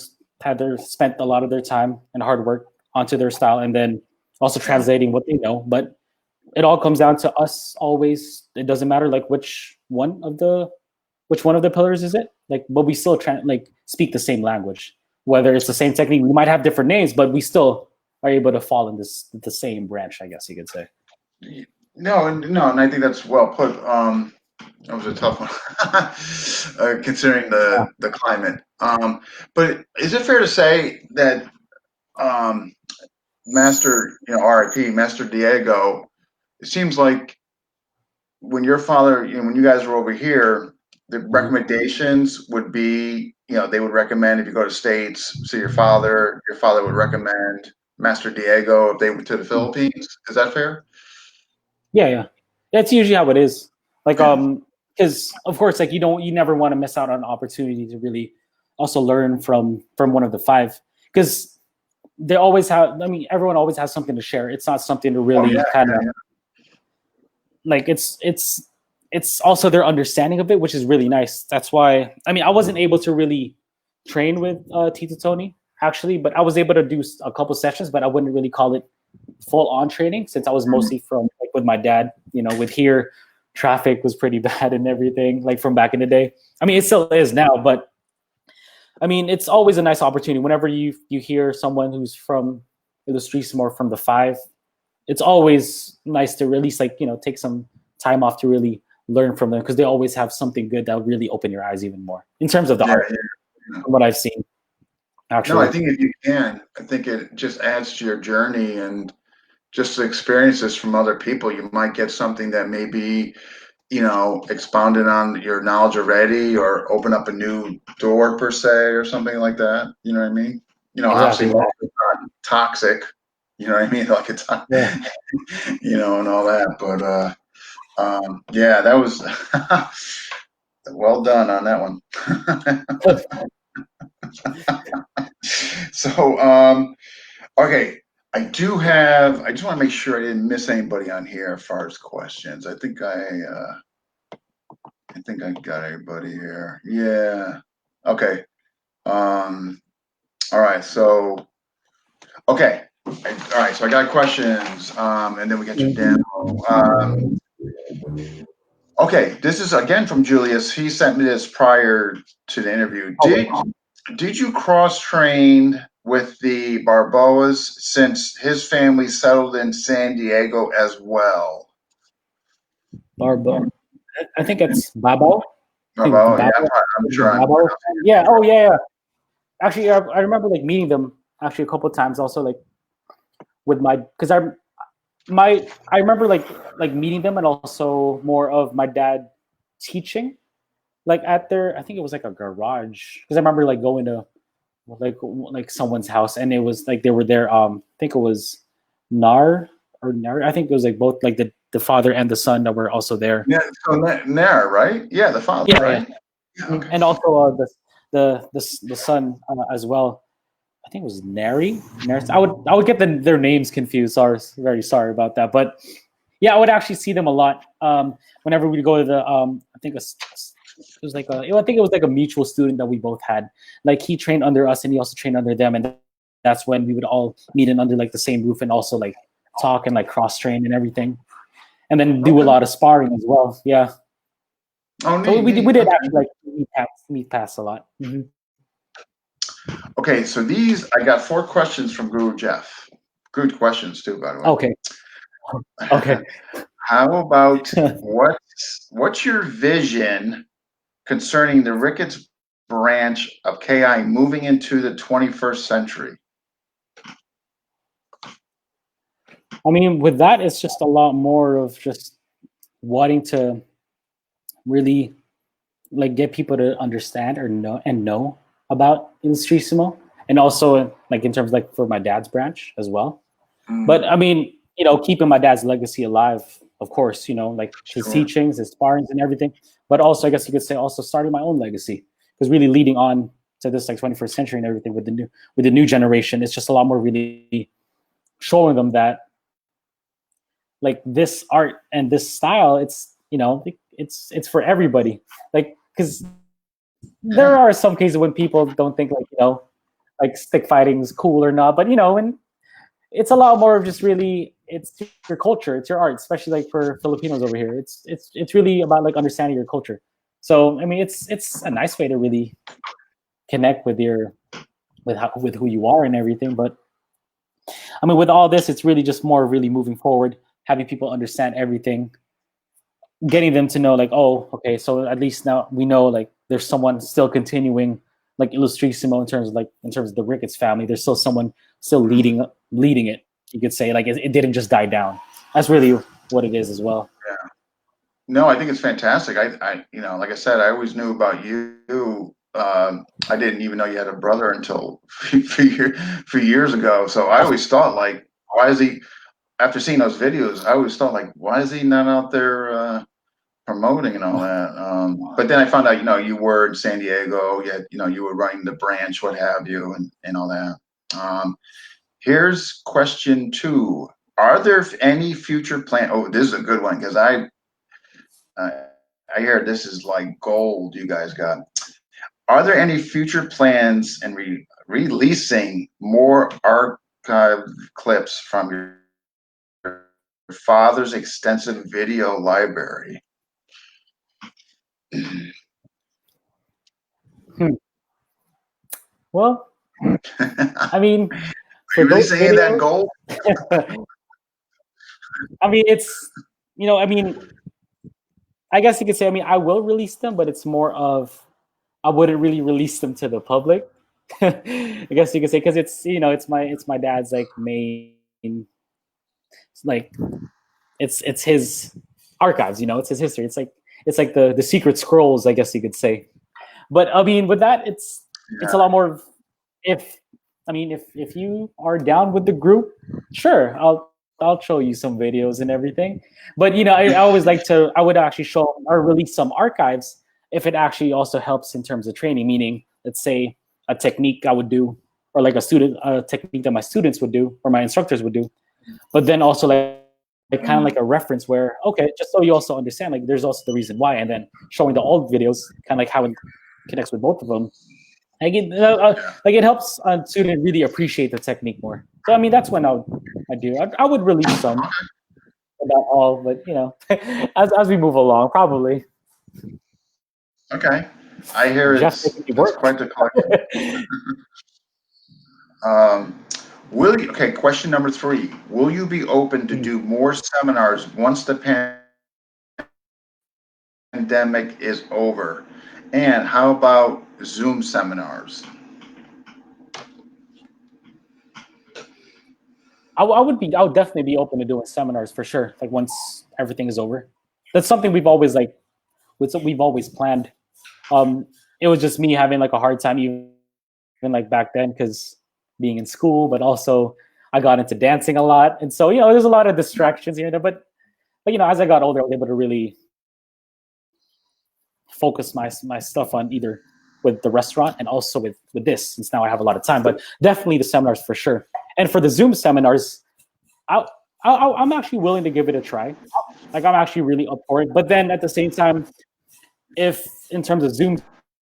spent a lot of their time and hard work onto their style, and then also translating what they know. But it all comes down to us always. It doesn't matter like which one of the pillars is it, like, but we still speak the same language, whether it's the same technique. We might have different names, but we still are able to fall in the same branch, I guess you could say. No, and I think that's well put. That was a tough one, considering the climate. But is it fair to say that Master, R.I.P. Master Diego? It seems like when your father, when you guys were over here, the recommendations would be, they would recommend if you go to States, see your father would recommend Master Diego if they went to the Philippines. Is that fair? Yeah. That's usually how it is. Like, because of course, like you never want to miss out on an opportunity to really also learn from one of the five, because they always have. I mean, everyone always has something to share. It's not something to really like. It's also their understanding of it, which is really nice. That's why. I mean, I wasn't able to really train with Tito Tony actually, but I was able to do a couple sessions, but I wouldn't really call it full on training since I was mostly from with my dad. With here, traffic was pretty bad and everything, like from back in the day. I mean, it still is now, but I mean, it's always a nice opportunity whenever you hear someone who's from the streets or from the five. It's always nice to release, take some time off to really learn from them, because they always have something good that will really open your eyes even more in terms of the art. From what I've seen. Actually. No, I think if you can, I think it just adds to your journey, and just experiences from other people. You might get something that may be, expounded on your knowledge already, or open up a new door per se, or something like that. You know what I mean? Obviously it's not toxic. You know what I mean? Like it's not, and all that. But yeah, that was well done on that one. So, okay. I just want to make sure I didn't miss anybody on here as far as questions. I think I got everybody here. Yeah. Okay. All right. So, okay. All right. So I got questions. And then we got your demo. Okay. This is again from Julius. He sent me this prior to the interview. Did you cross train with the Barboas since his family settled in San Diego as well? Barbo. I think it's Babo. Babo, yeah, I'm sure. Babo. Yeah. Oh, yeah. Actually, I remember meeting them actually a couple of times. Also, with because I remember meeting them, and also more of my dad teaching, at their, I think it was a garage, because I remember going to someone's house, and it was they were there. I think it was Nar. I think it was both the father and the son that were also there. Yeah, so Nar, right? Yeah, the father, right? Yeah, okay. And also the son as well. I think it was Neri. I would get their names confused. Sorry, very sorry about that. But yeah, I would actually see them a lot. Whenever we go to the I think it was a mutual student that we both had. He trained under us, and he also trained under them, and that's when we would all meet in under the same roof, and also talk and cross train and everything, and then do a lot of sparring as well. Yeah. Oh, neat, so we did actually meet past a lot. Mm-hmm. Okay, so I got 4 questions from Guru Jeff. Good questions too, by the way. Okay. How about what's your vision concerning the Ricketts branch of KI moving into the 21st century? I mean, with that, it's just a lot more of just wanting to really get people to understand or know about Illustrissimo, and also in terms for my dad's branch as well. But I mean, keeping my dad's legacy alive, of course, his teachings, his sparrings and everything, but also I guess you could say also starting my own legacy, because really leading on to this 21st century and everything with the new generation, it's just a lot more really showing them that like this art and this style, it's, you know, it's for everybody. Like, because there are some cases when people don't think, like, you know, like stick fighting is cool or not, but you know, and it's a lot more of just really, it's your culture, it's your art, especially like for Filipinos over here. It's really about like understanding your culture. So I mean, it's a nice way to really connect with your with who you are and everything. But I mean, with all this, it's really just more really moving forward, having people understand everything, getting them to know like, oh, okay, so at least now we know like there's someone still continuing like Illustrissimo in terms of the Ricketts family. There's still someone still leading it. You could say like it didn't just die down. That's really what it is as well. Yeah. No, I think it's fantastic. I you know, like I said, I always knew about you. I didn't even know you had a brother until few years ago. So I always thought like, why is he? After seeing those videos, I always thought like, why is he not out there promoting and all that? But then I found out, you know, you were in San Diego. You know, you were running the branch, what have you, and all that. Here's question 2. Are there any future plan? Oh, this is a good one because I hear this is like gold you guys got. Are there any future plans in releasing more archive clips from your father's extensive video library? Well, I mean, Are for you really those saying that videos, gold? I mean, it's, you know, I mean, I guess you could say, I mean, I will release them, but it's more of, I wouldn't really release them to the public. I guess you could say, because it's, you know, it's my dad's like main, like it's his archives, you know, it's his history. It's like the secret scrolls, I guess you could say. But I mean, with that, it's a lot more of, if I mean, if you are down with the group, sure, I'll show you some videos and everything. But you know, I always like to, I would actually show or release some archives if it actually also helps in terms of training. Meaning, let's say a technique I would do, or like a technique that my students would do or my instructors would do. But then also like kind of like a reference where, okay, just so you also understand, like there's also the reason why, and then showing the old videos, kind of like how it connects with both of them. Like it helps a student really appreciate the technique more. So I mean, that's when I do. I would release some, not all, but you know, as we move along, probably. Okay. I hear Just it's making me work. quite the collection. Okay, question number 3. Will you be open to do more seminars once the pandemic is over? And how about Zoom seminars? I would definitely be open to doing seminars for sure. Like once everything is over, that's something we've always we've always planned. It was just me having like a hard time even like back then because being in school, but also I got into dancing a lot, and so you know there's a lot of distractions here and there. But you know, as I got older, I was able to really focus my stuff on either with the restaurant and also with this, since now I have a lot of time. But definitely the seminars for sure. And for the Zoom seminars, I'm actually willing to give it a try. Like I'm actually really up for it. But then at the same time, if in terms of Zoom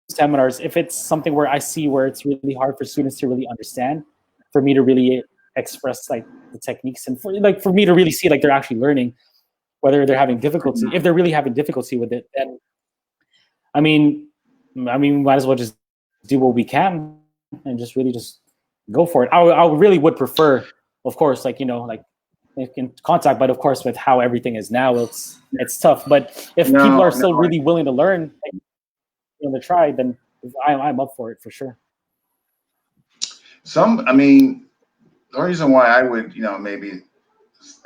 seminars, if it's something where I see where it's really hard for students to really understand, for me to really express like the techniques, and for me to really see like they're actually learning, whether they're having difficulty, if they're really having difficulty with it, then I mean, might as well just do what we can and just really just go for it. I really would prefer, of course, like, you know, like in contact, but of course, with how everything is now, it's tough. But if people are still really willing to learn, like, you know, to try, then I'm up for it for sure. I mean, the reason why I would, you know, maybe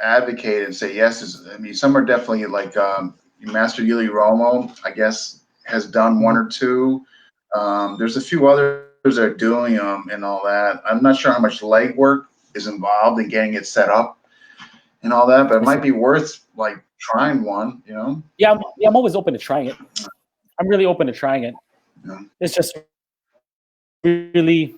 advocate and say yes is, I mean, some are definitely like Master Yuli Romo, I guess, has done 1 or 2. There's a few others that are doing them and all that. I'm not sure how much legwork is involved in getting it set up and all that, but it might be worth like trying one, you know? Yeah, I'm always open to trying it. I'm really open to trying it. Yeah. It's just really,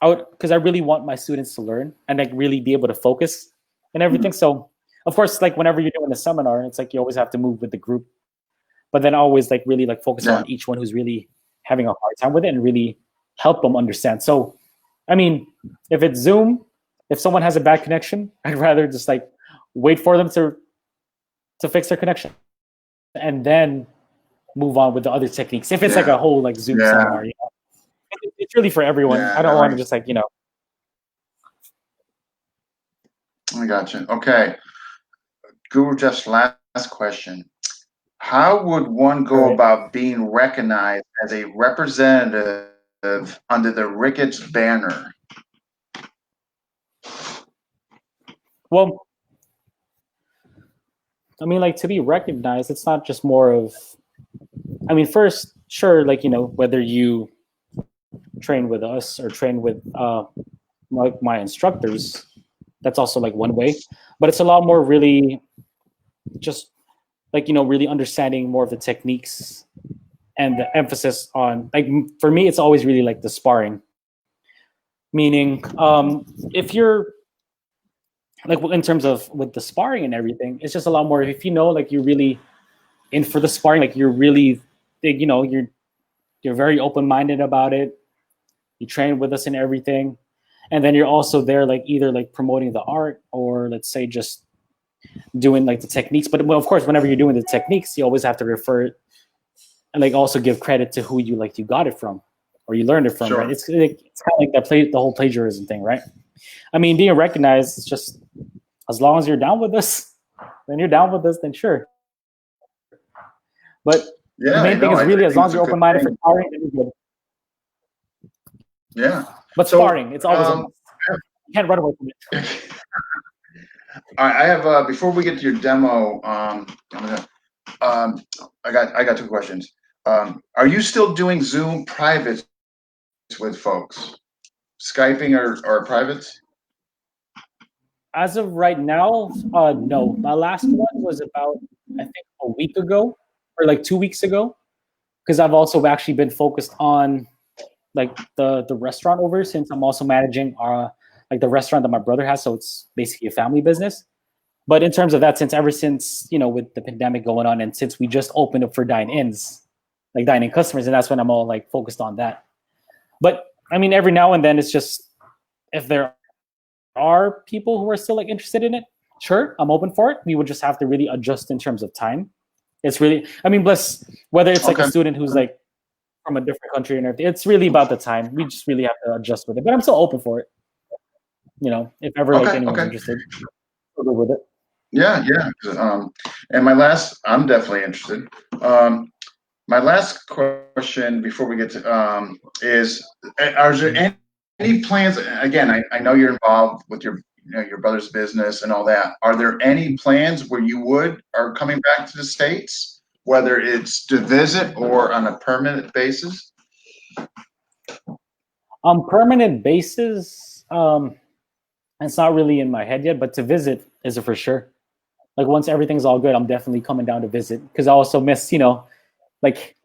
because I really want my students to learn and like really be able to focus and everything. So of course, like whenever you're doing a seminar, it's like you always have to move with the group, but then always like really like focus Yeah. on each one who's really having a hard time with it and really help them understand. So, I mean, if it's Zoom, if someone has a bad connection, I'd rather just like wait for them to fix their connection and then move on with the other techniques. If it's like a whole like Zoom Yeah. seminar, you know, it's really for everyone. Yeah, I don't no, want to just like, you know. I got you. Okay. Guru, just last question. How would one go Right. about being recognized as a representative under the Ricketts banner? Well, I mean, like to be recognized, it's not just more of, I mean, first, sure, like, you know, whether you train with us or train with like my instructors, that's also like one way. But it's a lot more really just like, you know, really understanding more of the techniques and the emphasis on, like, for me, it's always really like the sparring. Meaning, if you're like in terms of with the sparring and everything, it's just a lot more. If you know, like you're really in for the sparring, like you're really, you know, you're very open minded about it. You train with us and everything, and then you're also there, like either like promoting the art or let's say just doing like the techniques. But well, of course, whenever you're doing the techniques, you always have to refer it and like also give credit to who you like you got it from or you learned it from. Sure. Right? It's kind of like that the whole plagiarism thing, right? I mean, being recognized is just as long as you're down with us, then you're down with us, then sure. But Yeah, the main thing is really as long as you're open minded for sparring, then you're good. Yeah. But So, sparring, it's always a must. You can't run away from it. I have before we get to your demo, I got two questions. Are you still doing Zoom privates with folks? Skyping or privates? As of right now, no. My last one was about, I think, a week ago or like 2 weeks ago, because I've also actually been focused on like the restaurant over since I'm also managing like the restaurant that my brother has, so it's basically a family business. But in terms of that, ever since you know with the pandemic going on, and since we just opened up for dine-ins, like dine-in customers, and that's when I'm all like focused on that. But I mean, every now and then, it's just if there are people who are still like interested in it, sure, I'm open for it. We would just have to really adjust in terms of time. It's really, I mean, plus whether it's like a student who's like from a different country and everything, it's really about the time. We just really have to adjust with it. But I'm still open for it. You know, if ever like anyone's interested, I'll go with it. Yeah. And I'm definitely interested. My last question before we get to is, are there any plans? Again, I know you're involved with your brother's business and all that. Are there any plans where you are coming back to the States, whether it's to visit or on a permanent basis? On permanent basis, it's not really in my head yet, but to visit is for sure. Like once everything's all good, I'm definitely coming down to visit because I also miss, you know, like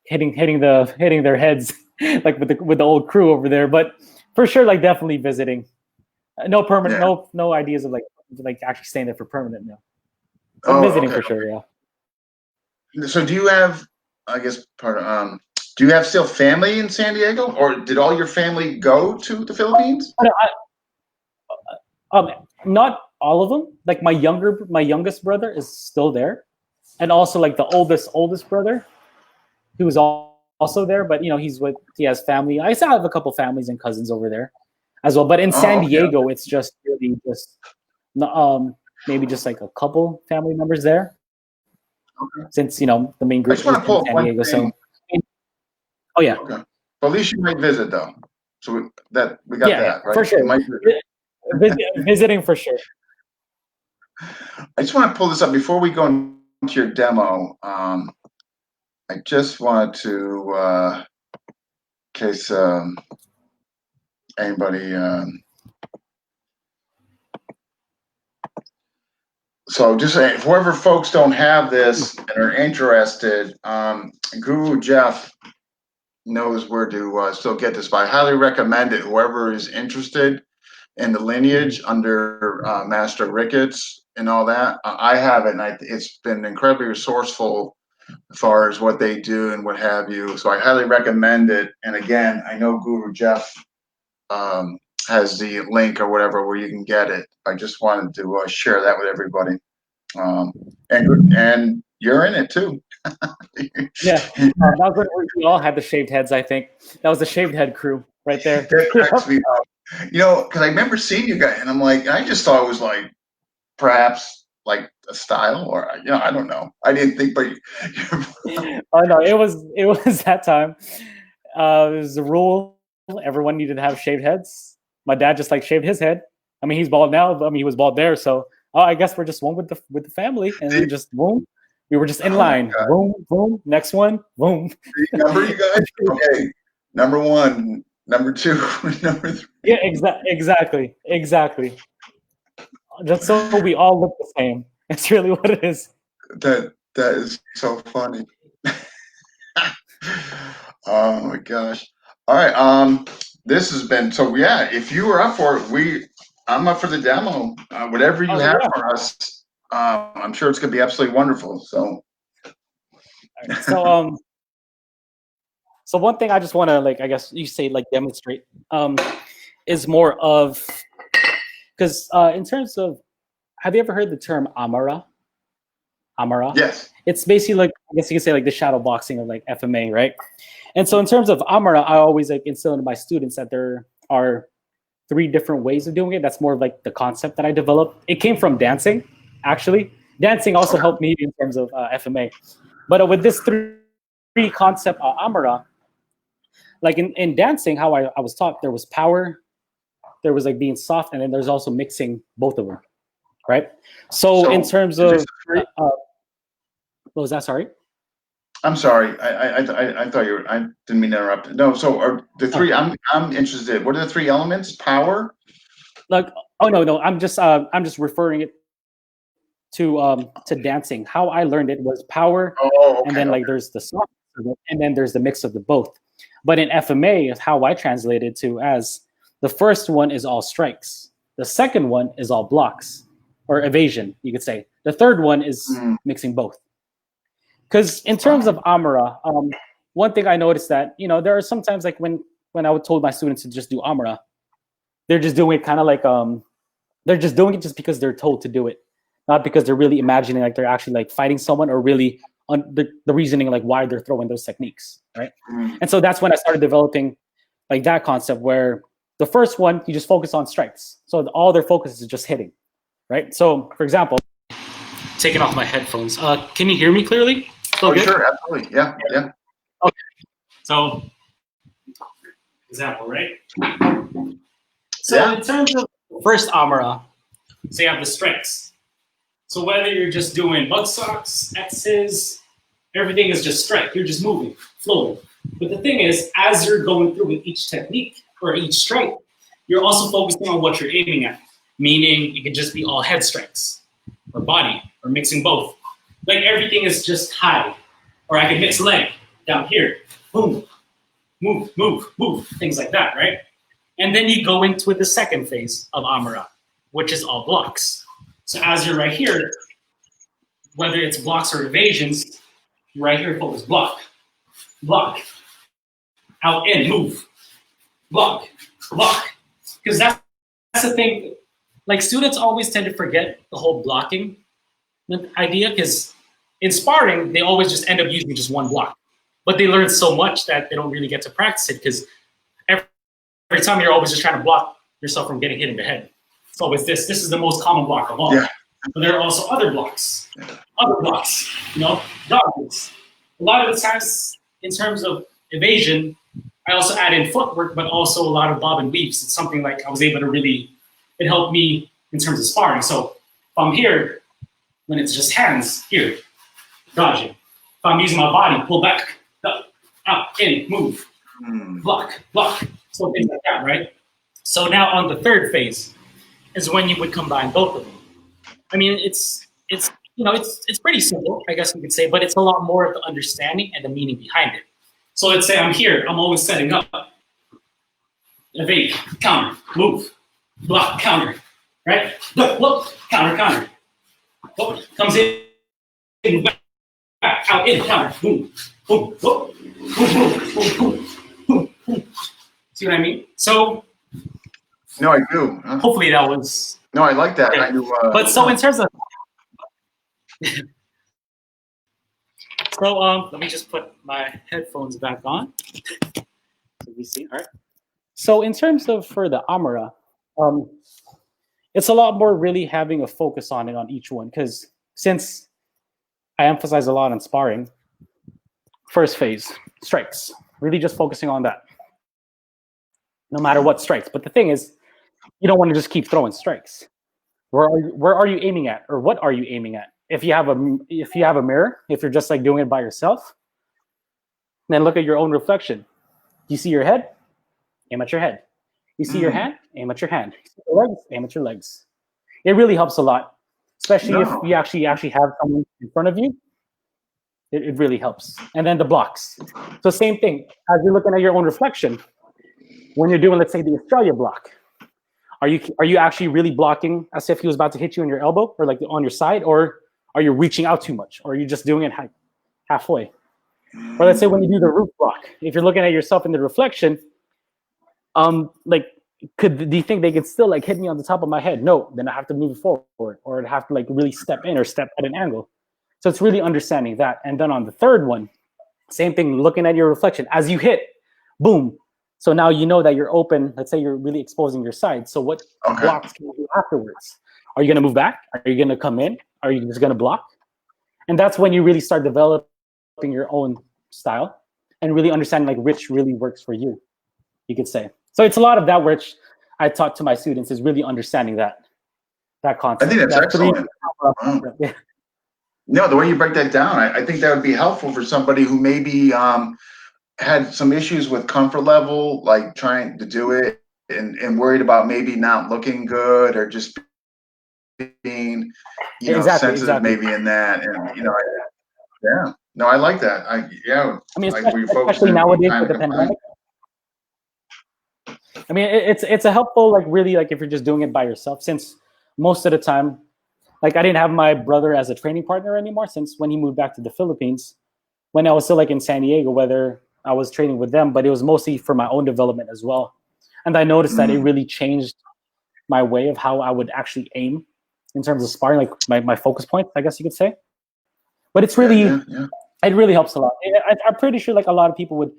hitting their heads like with the old crew over there. But for sure, like definitely visiting. No permanent, no ideas of like actually staying there for permanent. No, but visiting for sure. Yeah. So do you have, I guess, do you have still family in San Diego, or did all your family go to the Philippines? Not all of them. Like my youngest brother is still there, and also like the oldest brother, he was also there. But you know, he has family. I still have a couple families and cousins over there as well. But in San Diego, it's just really just maybe just like a couple family members there. Okay. Since you know the main group is in San Diego, so oh yeah. Okay. But at least you might visit though. So we got that right for sure. Visiting for sure. I just want to pull this up before we go into your demo. I just wanted to, in case anybody. So just whoever folks don't have this and are interested, Guru Jeff knows where to still get this. But I highly recommend it. Whoever is interested in the lineage under Master Ricketts, and all that. I haven't. It's been incredibly resourceful as far as what they do and what have you. So I highly recommend it. And again, I know Guru Jeff has the link or whatever where you can get it. I just wanted to share that with everybody. And you're in it too. Yeah, that was when we all had the shaved heads. I think that was the shaved head crew right there. That cracks me up. Because I remember seeing you guys, and I'm like, I just thought it was like perhaps like a style, or I don't know. I didn't think, but Oh no, it was that time. It was a rule. Everyone needed to have shaved heads. My dad just like shaved his head. I mean, he's bald now, but I mean, he was bald there. So, I guess we're just one with the family, and then just boom, we were just in line. Boom, boom. Next one, boom. Number you guys. Okay, number one, number two, number three. Yeah, exactly. Just so we all look the same. It's really what it is. That is so funny. Oh my gosh. All right. This has been so. Yeah, if you were up for it, I'm up for the demo. Whatever you have for us, I'm sure it's gonna be absolutely wonderful. So. So one thing I just want to I guess you say demonstrate is more of because in terms of, have you ever heard the term Amara? Amara? Yes. It's basically I guess you can say the shadow boxing of FMA, right? And so in terms of Amara, I always instill into my students that there are 3 different ways of doing it. That's more of the concept that I developed. It came from dancing, actually. Dancing also helped me in terms of FMA. But with this 3 concept Amara, in dancing, how I was taught, there was power, there was being soft, and then there's also mixing both of them, right? So in terms of what was that? Sorry. I'm sorry. I thought you were. I didn't mean to interrupt. No. So are the 3? I'm interested. What are the 3 elements? Power. Oh no. I'm just referring it to dancing. How I learned it was power, and then there's the soft, and then there's the mix of the both. But in FMA, how I translated to as the first one is all strikes, the second one is all blocks or evasion, you could say. The third one is mixing both. Because in terms of Amara, one thing I noticed that there are sometimes when I would told my students to just do Amara, they're just doing it kind of they're just doing it just because they're told to do it, not because they're really imagining they're actually fighting someone or really the reasoning why they're throwing those techniques, right? And so that's when I started developing that concept where the first one you just focus on strikes, so all their focus is just hitting, right? So for example, taking off my headphones, can you hear me clearly? Sure, absolutely, yeah. Okay, so example, right? So in terms of first Amara, so you have the strikes. So whether you're just doing bug socks, X's, everything is just strike. You're just moving, flowing. But the thing is, as you're going through with each technique or each strike, you're also focusing on what you're aiming at. Meaning, it could just be all head strikes or body or mixing both. Everything is just high. Or I could mix leg down here. Boom, move, move, move, things like that, right? And then you go into the second phase of Amara, which is all blocks. So as you're right here, whether it's blocks or evasions, right here, focus block, block, out, in, move, block, block. Because that's the thing. Students always tend to forget the whole blocking idea, because in sparring, they always just end up using just one block. But they learn so much that they don't really get to practice it, because every time you're always just trying to block yourself from getting hit in the head. It's always this. This is the most common block of all. Yeah. But there are also other blocks. Dodges. A lot of the times, in terms of evasion, I also add in footwork, but also a lot of bob and weaves. It's something I was able to it helped me in terms of sparring. So if I'm here, when it's just hands, here, dodging. If I'm using my body, pull back, up, in, move, block, block. So things like that, right? So now on the third phase is when you would combine both of them. I mean, it's pretty simple, I guess we could say, but it's a lot more of the understanding and the meaning behind it. So let's say I'm here, I'm always setting up. Evade, counter, move, block, counter, right? Look, counter, counter. Oh, comes in, back, out, in, counter, boom, boom, boom, boom, boom, boom, boom, boom, boom. See what I mean? So No, I do. hopefully that was. No, I like that. Okay. I do. But so in terms of, so let me just put my headphones back on. So we see. All right. So in terms of for the Amara, it's a lot more really having a focus on it on each one, because since I emphasize a lot on sparring, first phase, strikes, really just focusing on that, no matter what strikes. But the thing is, you don't want to just keep throwing strikes. Where are you aiming at, or what are you aiming at? If you have a mirror, if you're just like doing it by yourself, then look at your own reflection. You see your head, aim at your head. You see your hand, aim at your hand. You see your legs, aim at your legs. It really helps a lot, especially if you actually have someone in front of you. It really helps. And then the blocks. So same thing, as you're looking at your own reflection, when you're doing, let's say, the Australia block, are you actually really blocking as if he was about to hit you on your elbow or like on your side, or are you reaching out too much, or are you just doing it halfway? Or let's say when you do the roof block, if you're looking at yourself in the reflection, like, do you think they could still like hit me on the top of my head? No, then I have to move forward, or I'd have to like really step in or step at an angle. So it's really understanding that. And then on the third one, same thing, looking at your reflection as you hit, boom. So now you know that you're open. Let's say you're really exposing your side. So what blocks can you do afterwards? Are you going to move back? Are you going to come in? Are you just going to block? And that's when you really start developing your own style and really understanding like which really works for you, you could say. So it's a lot of that which I taught to my students, is really understanding that concept. I think that's excellent. Yeah. No, the way you break that down, I think that would be helpful for somebody who maybe had some issues with comfort level, like trying to do it and worried about maybe not looking good, or just being, sensitive maybe in that. And, yeah. No, I like that. I mean, especially nowadays with the pandemic. I mean, it's a helpful, like, really, like, if you're just doing it by yourself, since most of the time, like, I didn't have my brother as a training partner anymore since when he moved back to the Philippines. When I was still like in San Diego, whether I was training with them, but it was mostly for my own development as well. And I noticed that it really changed my way of how I would actually aim in terms of sparring, like my focus point, I guess you could say. But it's really, it really helps a lot. I'm pretty sure like a lot of people would,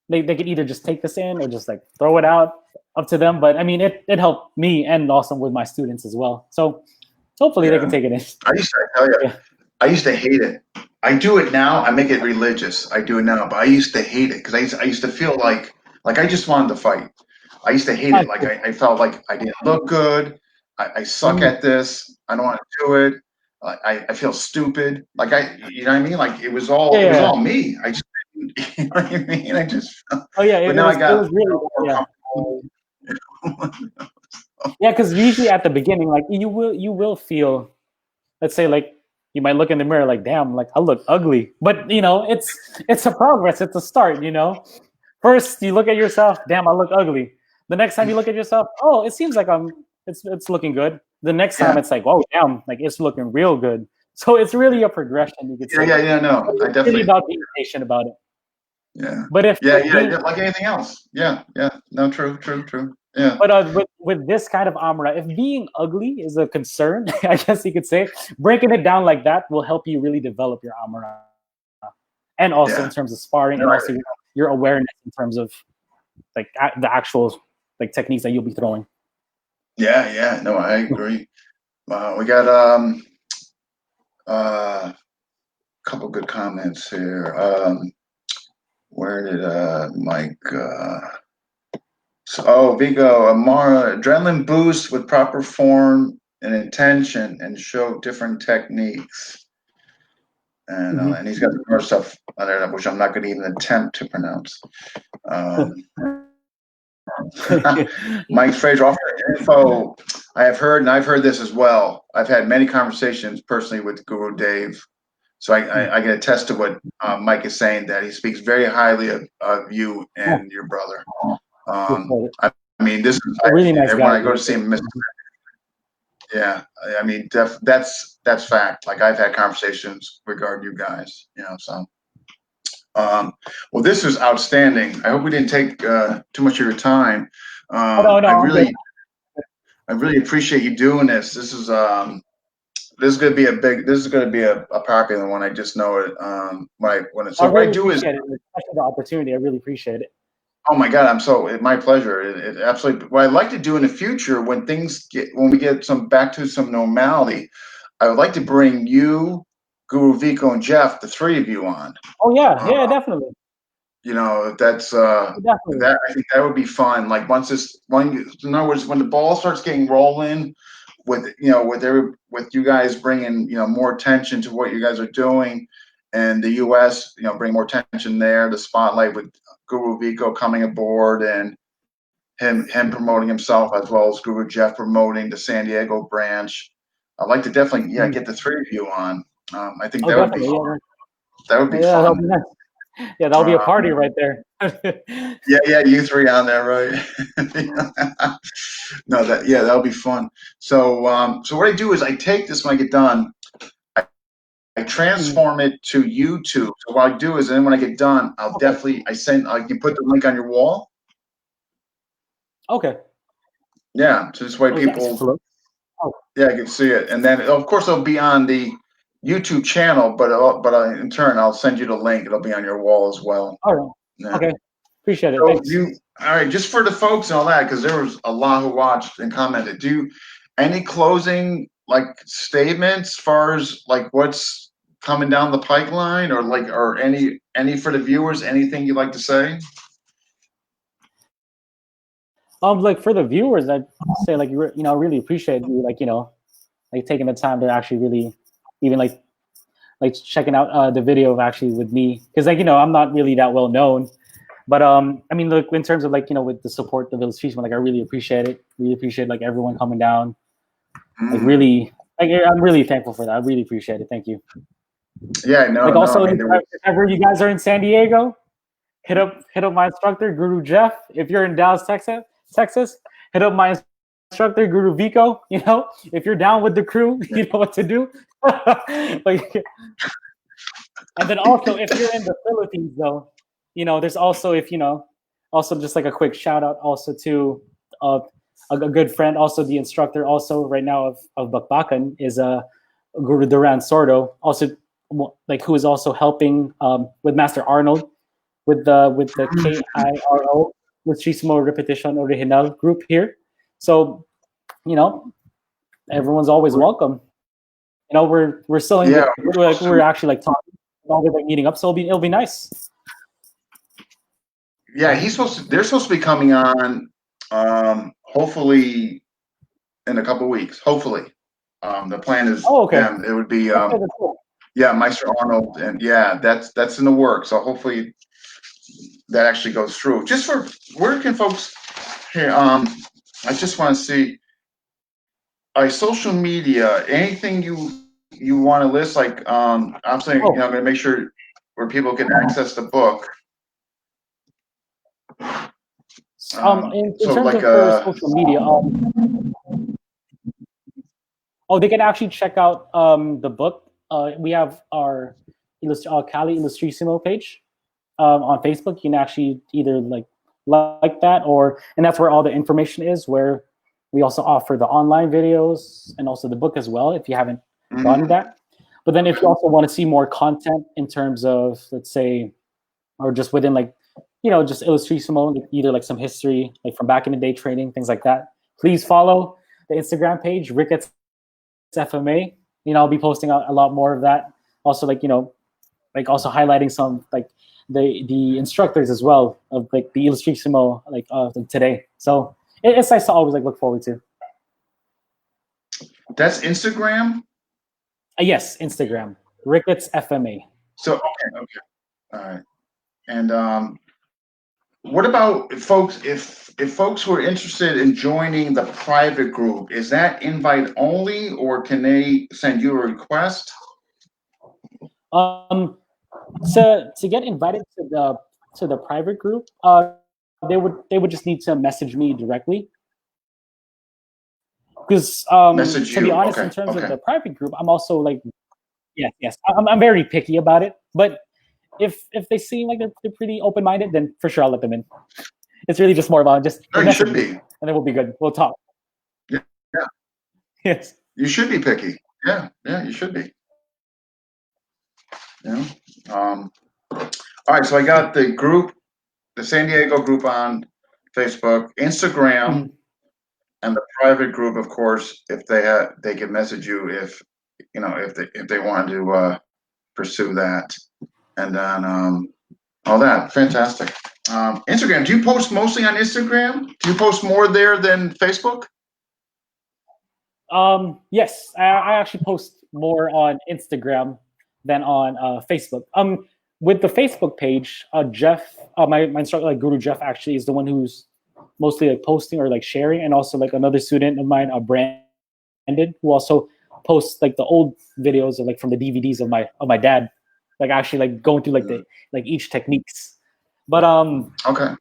they could either just take this in or just like throw it out, up to them. But I mean, it helped me and also with my students as well. So hopefully they can take it in. I used to hate it. I do it now. I make it religious. I do it now, but I used to hate it because I used to feel like I just wanted to fight. I used to hate it. Like I felt like I didn't look good. I suck at this. I don't want to do it. I feel stupid. Like you know what I mean? Like it was all me. I just, you know what I mean? I just. Oh yeah, but now I got really yeah, because usually at the beginning, like you will feel, let's say, like you might look in the mirror like, damn, like I look ugly. But it's a progress. It's a start. First you look at yourself, damn, I look ugly. The next time you look at yourself, oh, it seems like it's looking good. The next time it's like, whoa, damn, like it's looking real good. So it's really a progression, you could say. No, I definitely really about being patient about it. Yeah. But if like anything else. Yeah. No, true. Yeah. But with this kind of Amra, if being ugly is a concern, I guess you could say, breaking it down like that will help you really develop your Amra. And also in terms of sparring, and also your awareness in terms of like the actual like techniques that you'll be throwing. Yeah. No, I agree. We got a couple good comments here. Where did Mike? Vigo, Amara, adrenaline boost with proper form and intention, and show different techniques. And and he's got more stuff on there, which I'm not going to even attempt to pronounce. Mike Fraser offered info. I've heard this as well. I've had many conversations personally with Guru Dave. So I can attest to what Mike is saying, that he speaks very highly of you and your brother. I mean, this is a really nice guy. When I go to see him, Yeah, I mean, that's fact. Like I've had conversations regarding you guys, so. Well, this was outstanding. I hope we didn't take too much of your time. Oh, no, no, I I'm good. really appreciate you doing this. This is going to be this is going to be a popular one. I just know it. So I what I really do is, appreciate it. Especially the opportunity. I really appreciate it. oh my God, my pleasure. It absolutely, what I'd like to do in the future when we get back to some normality, I would like to bring you, Guru, Vico, and Jeff, the three of you on. Oh yeah, Uh, yeah, definitely, that's definitely. that I think that would be fun. Like in other words, when the ball starts getting rolling, with you guys bringing more attention to what you guys are doing, and the U.S. bring more attention there. The spotlight with Guru Vico coming aboard and him promoting himself, as well as Guru Jeff promoting the San Diego branch. I'd like to definitely get the three of you on. I think Oh, definitely. that would be Yeah, that'll fun. be nice. Yeah, that'll be a party right there. Yeah, you three on there, right? No, that'll be fun. So what I do is I take this when I get done, I transform it to YouTube. So what I do is then when I get done, I'll Okay. definitely I can put the link on your wall. Okay. Yeah, so this way people, Hello? Oh, yeah, I can see it, and then of course it'll be on the YouTube channel, but in turn I'll send you the link. It'll be on your wall as well. all right. Yeah. Okay. Appreciate it. So Thanks. all right, just for the folks and all that, because there was a lot who watched and commented. Any closing like statements as far as like what's coming down the pipeline, or any for the viewers, anything you'd like to say? Like for the viewers, I'd say like I really appreciate you like taking the time to actually really even like checking out the video of actually with me, because I'm not really that well known, but I mean, look, in terms of with the support of illustration, like I really appreciate it. Really appreciate like everyone coming down. Like really, like I'm really thankful for that. I really appreciate it. Thank you. Yeah, no, Like no. also, I mean, if ever you guys are in San Diego, hit up my instructor Guru Jeff. If you're in Dallas, Texas, hit up my instructor Guru Vico. If you're down with the crew, you know what to do. Like, and then also if you're in the Philippines, though, there's also also just like a quick shout out also to a good friend, also the instructor, also right now of Bakbakan is Guru Duran Sordo, also like who is also helping with Master Arnold with the KIRO, Muchísimo Repetition Original group here. So, everyone's always welcome. We're still in we're actually like talking, always like meeting up. So it'll be nice. Yeah, they're supposed to be coming on, hopefully in a couple of weeks. Hopefully, the plan is them. It would be Cool. yeah, Meister Arnold, and yeah, that's in the works. So hopefully that actually goes through. Just for where can folks here? I just want to see. Social media, anything you want to list? Like, I'm saying, I'm going to make sure where people can access the book. In terms of social media, they can actually check out the book. We have our Cali Illustrissimo page on Facebook. You can actually either like that, and that's where all the information is, where we also offer the online videos and also the book as well, if you haven't gotten that. But then if you also want to see more content in terms of, let's say, or just within like, just Illustrissimo, either like some history, like from back in the day training, things like that, please follow the Instagram page, Ricketts FMA. I'll be posting a lot more of that. Also, like also highlighting some like the instructors as well of like the Illustrissimo like today. So it's nice to always like look forward to. That's Instagram. Yes, Instagram, Ricketts FMA. So okay, all right. And what about folks? If folks who are interested in joining the private group, is that invite only, or can they send you a request? To get invited to the private group, they would just need to message me directly. Because Message to be you. honest, in Okay. terms of Okay. the private group, I'm also like, yes, I'm very picky about it. But if they seem like they're pretty open minded, then for sure I'll let them in. It's really just more about just No, you message should me, be. and then we'll be good. We'll talk. Yeah. Yeah. Yes. You should be picky. Yeah. Yeah. You should be. You know. All right. So I got the group, the San Diego group on Facebook, Instagram, Mhm. and the private group, of course. If they can message you if if they want to pursue that, and then all that. Fantastic. Instagram. Do you post mostly on Instagram? Do you post more there than Facebook? Yes, I actually post more on Instagram than on Facebook. With the Facebook page, Jeff, my instructor, like Guru Jeff, actually is the one who's mostly like posting or like sharing, and also like another student of mine, Brandon, who also posts like the old videos of like from the DVDs of my dad, like actually like going through like the like each techniques. But Okay.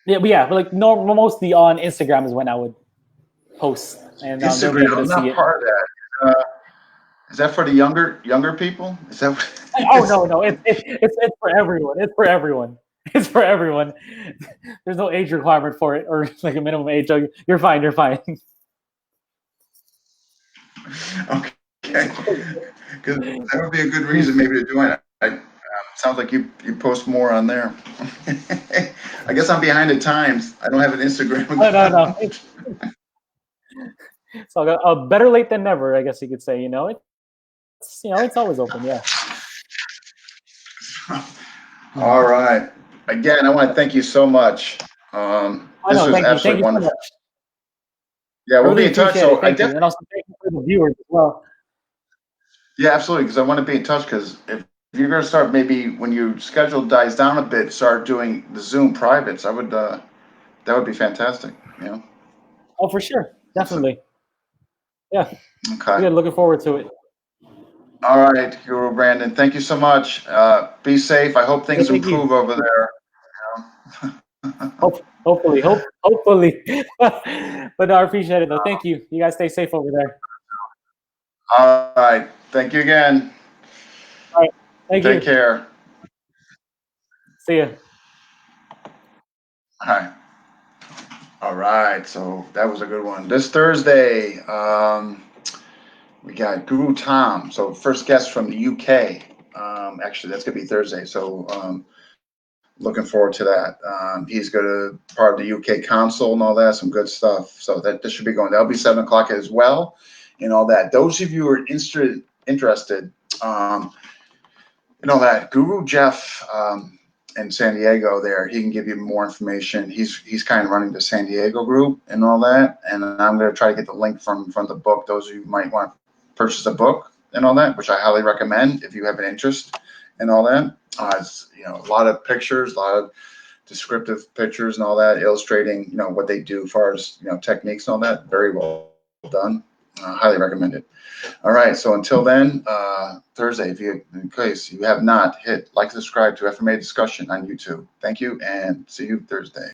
but like no, mostly on Instagram is when I would post, and they'll be Instagram. able to I'm see not it. part of that. Is that for the younger people? Is that Oh no, it's for everyone. It's for everyone. It's for everyone. There's no age requirement for it, or like a minimum age. So you're fine. You're fine. okay? Because that would be a good reason maybe to join it. Sounds like you post more on there. I guess I'm behind the times. I don't have an Instagram No. account. So better late than never, I guess you could say. It's always open. Yeah. All right. Again, I want to thank you so much. I This know. was Thank you. Thank absolutely you so wonderful. much. Yeah, I we'll really be in touch. appreciate it. So I Thank you, definitely, and also thank you for the viewers as well. yeah, absolutely, because I want to be in touch. Because if you're going to start, maybe when your schedule dies down a bit, start doing the Zoom privates. I would. That would be fantastic. You know. Oh, for sure, So, definitely. Yeah, okay. good. Looking forward to it. All right, Guro Brandon. Thank you so much. Be safe. I hope Yeah, things thank you. improve over there. Hopefully. But no, I appreciate it though. Thank you. You guys stay safe over there. All right. Thank you again. All right. Thank Take you. care. See ya. All right. All right. So that was a good one. This Thursday, we got Guru Tom. So first guest from the UK. Actually, that's gonna be Thursday. So looking forward to that. He's gonna part of the UK Council and all that. Some good stuff. So that this should be going. That'll be 7 o'clock as well, and all that. Those of you who are interested, that Guru Jeff in San Diego there, he can give you more information. He's kind of running the San Diego group and all that. And I'm going to try to get the link from the book. Those of you who might want to purchase a book and all that, which I highly recommend if you have an interest in all that. It's a lot of pictures, a lot of descriptive pictures and all that, illustrating what they do as far as techniques and all that. Very well done. Highly recommend it. All right. So until then, Thursday, in case you have not hit like, subscribe to FMA Discussion on YouTube. Thank you, and see you Thursday.